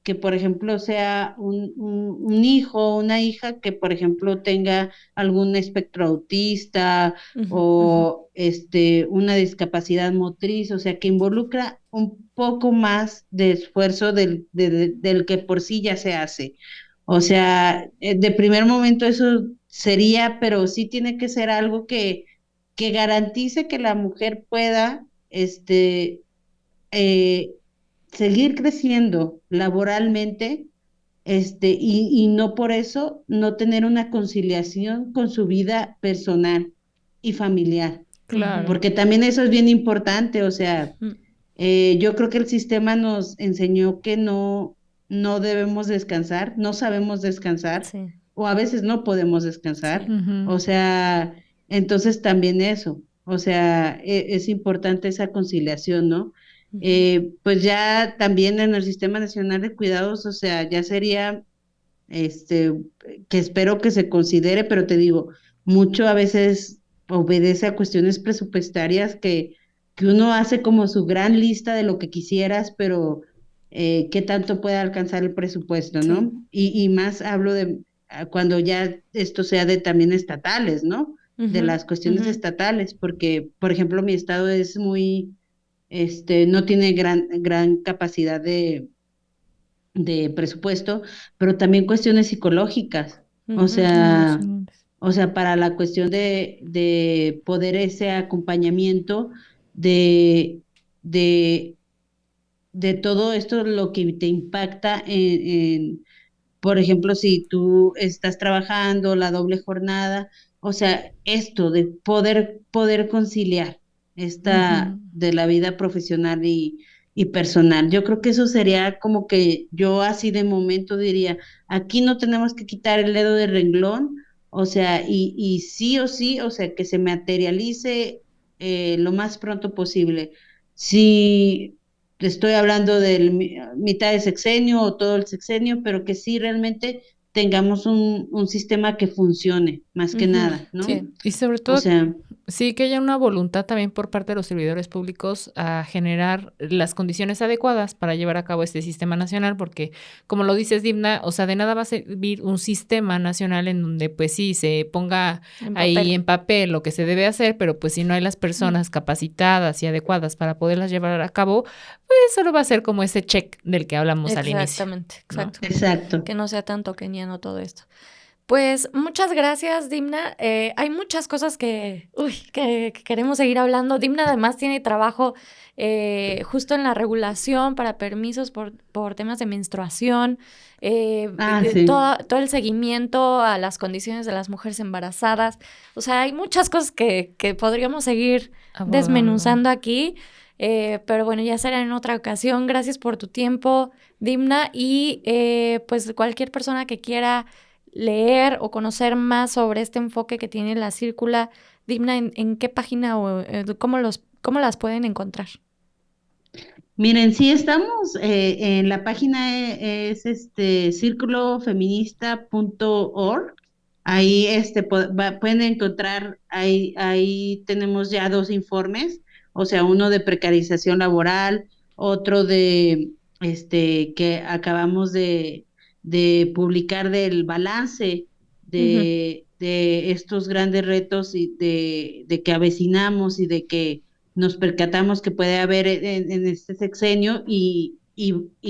que por ejemplo sea un hijo o una hija que por ejemplo tenga algún espectro autista Ujú, ujú. o una discapacidad motriz, o sea, que involucra un poco más de esfuerzo del que por sí ya se hace. O sea, de primer momento eso sería, pero sí tiene que ser algo que garantice que la mujer pueda, eh, seguir creciendo laboralmente, y no por eso no tener una conciliación con su vida personal y familiar, Ujú, Claro. porque también eso es bien importante, o sea, mm, yo creo que el sistema nos enseñó que no debemos descansar, no sabemos descansar, sí, o a veces no podemos descansar, sí. Ujú. o sea, Entonces también eso, o sea, es importante esa conciliación, ¿no? Ujú. Pues ya también en el Sistema Nacional de Cuidados, o sea, ya sería, este, que espero que se considere, pero te digo, mucho a veces obedece a cuestiones presupuestarias que uno hace como su gran lista de lo que quisieras, pero qué tanto puede alcanzar el presupuesto, Sí. ¿no? Y más hablo de cuando ya esto sea de también estatales, ¿no? De Ujú, las cuestiones ujú. estatales, porque, por ejemplo, mi estado es muy, no tiene gran capacidad de presupuesto, pero también cuestiones psicológicas. O Ujú. sea, Emocionales. para la cuestión de poder ese acompañamiento de, de, de todo esto, lo que te impacta por ejemplo, si tú estás trabajando la doble jornada, o sea, esto de poder conciliar esta Ujú. de la vida profesional y personal. Yo creo que eso sería como que yo así de momento diría, aquí no tenemos que quitar el dedo del renglón, o sea, y sí o sí, o sea, que se materialice lo más pronto posible. Si estoy hablando del mitad de sexenio o todo el sexenio, pero que sí realmente tengamos un sistema que funcione, más que Ujú. nada, ¿no? Sí. Y sobre O todo, sea, sí que haya una voluntad también por parte de los servidores públicos a generar las condiciones adecuadas para llevar a cabo este sistema nacional, porque como lo dices, Dimna, o sea, de nada va a servir un sistema nacional en donde pues sí se ponga En ahí papel. en papel lo que se debe hacer, pero pues si no hay las personas capacitadas y adecuadas para poderlas llevar a cabo, pues solo va a ser como ese check del que hablamos al inicio, Exactamente, ¿no? exactamente. exacto. Que no sea tan toqueniano todo esto. Pues muchas gracias, Dimna. Hay muchas cosas que queremos seguir hablando. Dimna además tiene trabajo justo en la regulación para permisos por temas de menstruación, Ah, sí. todo el seguimiento a las condiciones de las mujeres embarazadas. O sea, hay muchas cosas que podríamos seguir Abordando. desmenuzando aquí, pero bueno, ya será en otra ocasión. Gracias por tu tiempo, Dimna, y pues cualquier persona que quiera leer o conocer más sobre este enfoque que tiene la círcula, Dimna, ¿en qué página o cómo las pueden encontrar? Miren, sí estamos en la página es círculofeminista.org. Ahí pueden encontrar, ahí tenemos ya 2 informes, o sea, uno de precarización laboral, otro de que acabamos de publicar del balance Ujú. de estos grandes retos y de que avecinamos y de que nos percatamos que puede haber en este sexenio y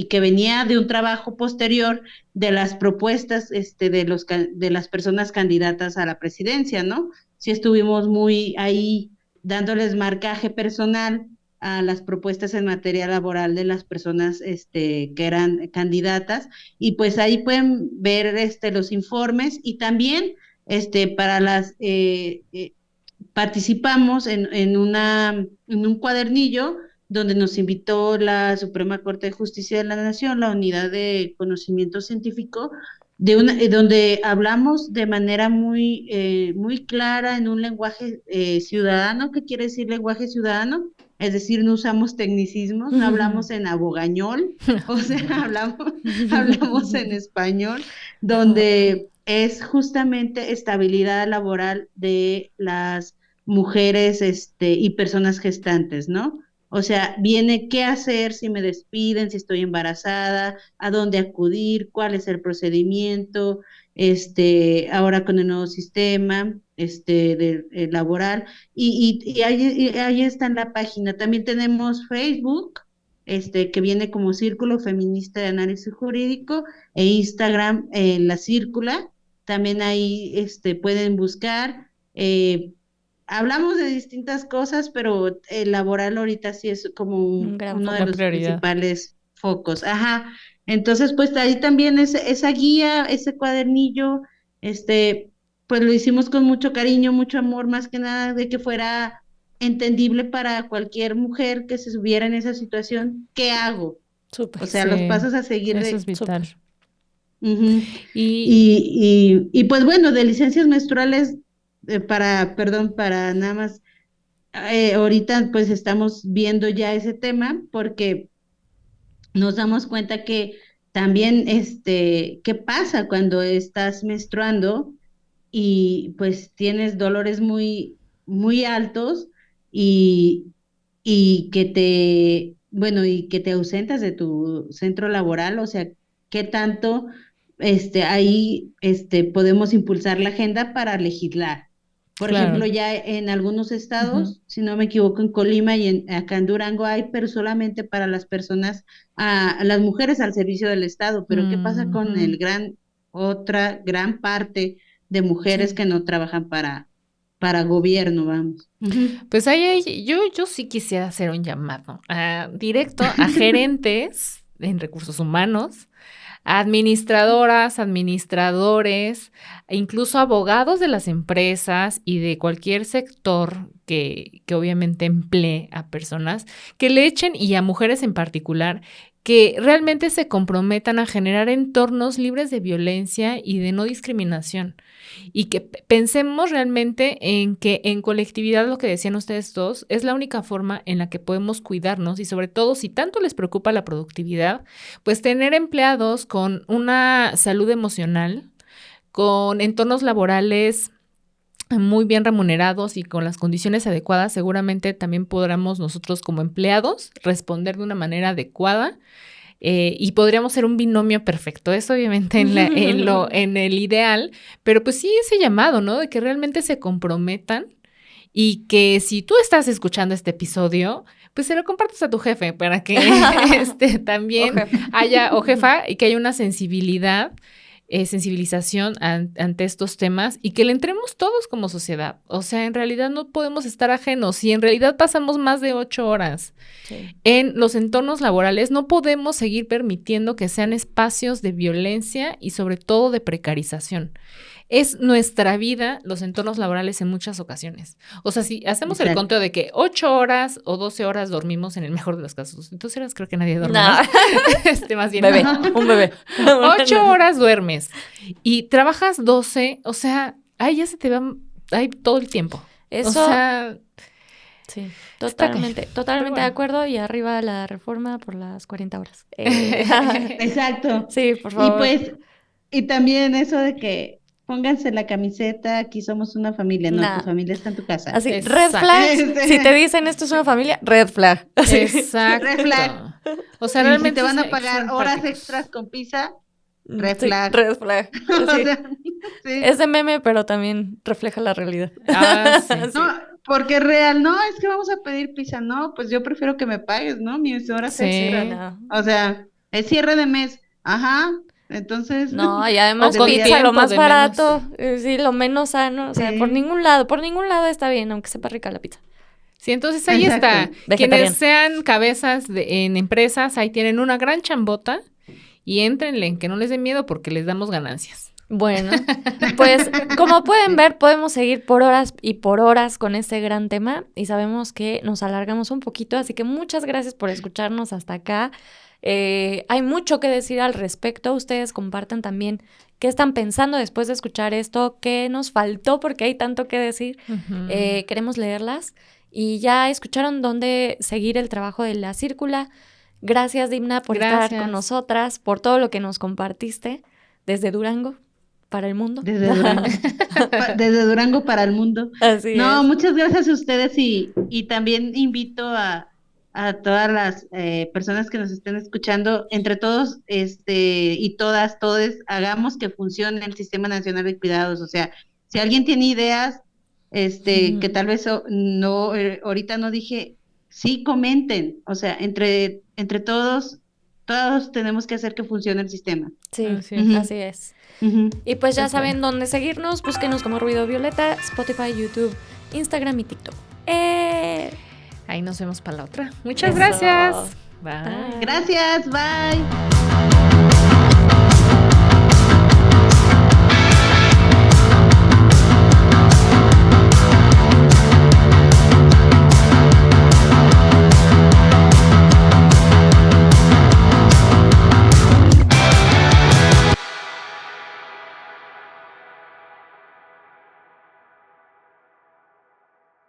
que venía de un trabajo posterior de las propuestas de las personas candidatas a la presidencia, ¿no? Sí estuvimos muy ahí dándoles marcaje personal a las propuestas en materia laboral de las personas que eran candidatas y pues ahí pueden ver los informes y también para las participamos en un cuadernillo donde nos invitó la Suprema Corte de Justicia de la Nación, la Unidad de Conocimiento Científico, donde hablamos de manera muy clara en un lenguaje ciudadano. ¿Qué quiere decir lenguaje ciudadano? Es decir, no usamos tecnicismos, no hablamos en abogañol, o sea, hablamos en español, donde es justamente estabilidad laboral de las mujeres y personas gestantes, ¿no? O sea, viene qué hacer si me despiden, si estoy embarazada, a dónde acudir, cuál es el procedimiento, ahora con el nuevo sistema, laboral, y ahí está en la página. También tenemos Facebook, que viene como Círculo Feminista de Análisis Jurídico, e Instagram, La Círcula. También ahí pueden buscar. Hablamos de distintas cosas, pero el laboral ahorita sí es como Un gran uno de La foco. los prioridad. principales focos. Ajá. Entonces, pues ahí también esa guía, ese cuadernillo, pues lo hicimos con mucho cariño, mucho amor, más que nada de que fuera entendible para cualquier mujer que se subiera en esa situación. ¿Qué hago? O Súper, sea, los Sí, pasos a seguir eso es vital. súper. Ujú. Y Y pues bueno, de licencias menstruales, para nada más, ahorita pues estamos viendo ya ese tema porque nos damos cuenta que también, ¿qué pasa cuando estás menstruando y pues tienes dolores muy, muy altos y, y que te ausentas de tu centro laboral? O sea, ¿qué tanto, ahí, podemos impulsar la agenda para legislar? Por Claro. ejemplo, ya en algunos estados, si no me equivoco, en Colima y acá en Durango hay, pero solamente para las personas, a las mujeres al servicio del Estado. Pero ¿qué pasa con otra gran parte de mujeres Sí. que no trabajan para gobierno, vamos? Pues ahí yo sí quisiera hacer un llamado directo a gerentes en recursos humanos, a administradoras, administradores, e incluso abogados de las empresas y de cualquier sector que obviamente emplee a personas, que le echen, y a mujeres en particular, que realmente se comprometan a generar entornos libres de violencia y de no discriminación. Y que pensemos realmente en que en colectividad, lo que decían ustedes dos, es la única forma en la que podemos cuidarnos, y sobre todo, si tanto les preocupa la productividad, pues tener empleados con una salud emocional, con entornos laborales muy bien remunerados y con las condiciones adecuadas. Seguramente también podremos nosotros como empleados responder de una manera adecuada. Y podríamos ser un binomio perfecto. Eso obviamente en el ideal, pero pues sí ese llamado, ¿no? De que realmente se comprometan, y que si tú estás escuchando este episodio, pues se lo compartas a tu jefe para que también haya, o jefa, y que haya una sensibilización ante estos temas, y que le entremos todos como sociedad. O sea, en realidad no podemos estar ajenos, y en realidad pasamos más de 8 horas en los entornos laborales. No podemos seguir permitiendo que sean espacios de violencia y sobre todo de precarización. Es nuestra vida los entornos laborales en muchas ocasiones. O sea, si hacemos el conteo de que 8 horas o 12 horas dormimos, en el mejor de los casos, entonces horas creo que nadie duerme más. Más bien. Bebé, un bebé. 8 horas duermes y trabajas 12, o sea, ahí ya se te va ahí todo el tiempo. Eso, o sea, sí, totalmente bueno. de acuerdo, y arriba la reforma por las 40 horas. Exacto. Sí, por favor. Y pues, y también eso de que pónganse la camiseta, aquí somos una familia. No, tu familia está en tu casa. Así, Exacto. red flag. Si te dicen esto es una familia, red flag. Exacto. Red flag. O sea, Y realmente si te van a son pagar horas empáticos. extras con pizza, red Sí, flag. red flag. O Sí. sea, sí. Es de meme, pero también refleja la realidad. Sí. No, porque es real, no, es que vamos a pedir pizza, no, pues yo prefiero que me pagues, ¿no? Mis horas Sí. extra. O sea, es cierre de mes, ajá, entonces. No, y además O con pizza tiempo lo más de barato, sí, lo menos sano, o sea, Sí. por ningún lado está bien, aunque sepa rica la pizza. Sí, entonces ahí Exacto. está. Vegetariano. Quienes sean cabezas en empresas, ahí tienen una gran chambota, y éntrenle, que no les dé miedo, porque les damos ganancias. Bueno, pues como pueden ver, podemos seguir por horas y por horas con este gran tema, y sabemos que nos alargamos un poquito, así que muchas gracias por escucharnos hasta acá. Hay mucho que decir al respecto. Ustedes compartan también qué están pensando después de escuchar esto, qué nos faltó, porque hay tanto que decir. Queremos leerlas. Y ya escucharon dónde seguir el trabajo de La Círcula. Gracias, Dimna, por estar con nosotras, por todo lo que nos compartiste desde Durango para el mundo. Desde Durango. Desde Durango para el mundo. Así No, es. muchas gracias a ustedes, y también invito a todas las personas que nos estén escuchando, entre todos y todas, hagamos que funcione el Sistema Nacional de Cuidados. O sea, si alguien tiene ideas que tal vez no, ahorita no dije, sí, comenten. O sea, entre todos tenemos que hacer que funcione el sistema. Sí, Ujú. así es. Ujú. Y pues ya Pues saben dónde seguirnos. Búsquenos como Ruido Violeta, Spotify, YouTube, Instagram y TikTok. Ahí nos vemos para la otra. Muchas Eso. gracias. Bye. Gracias, bye.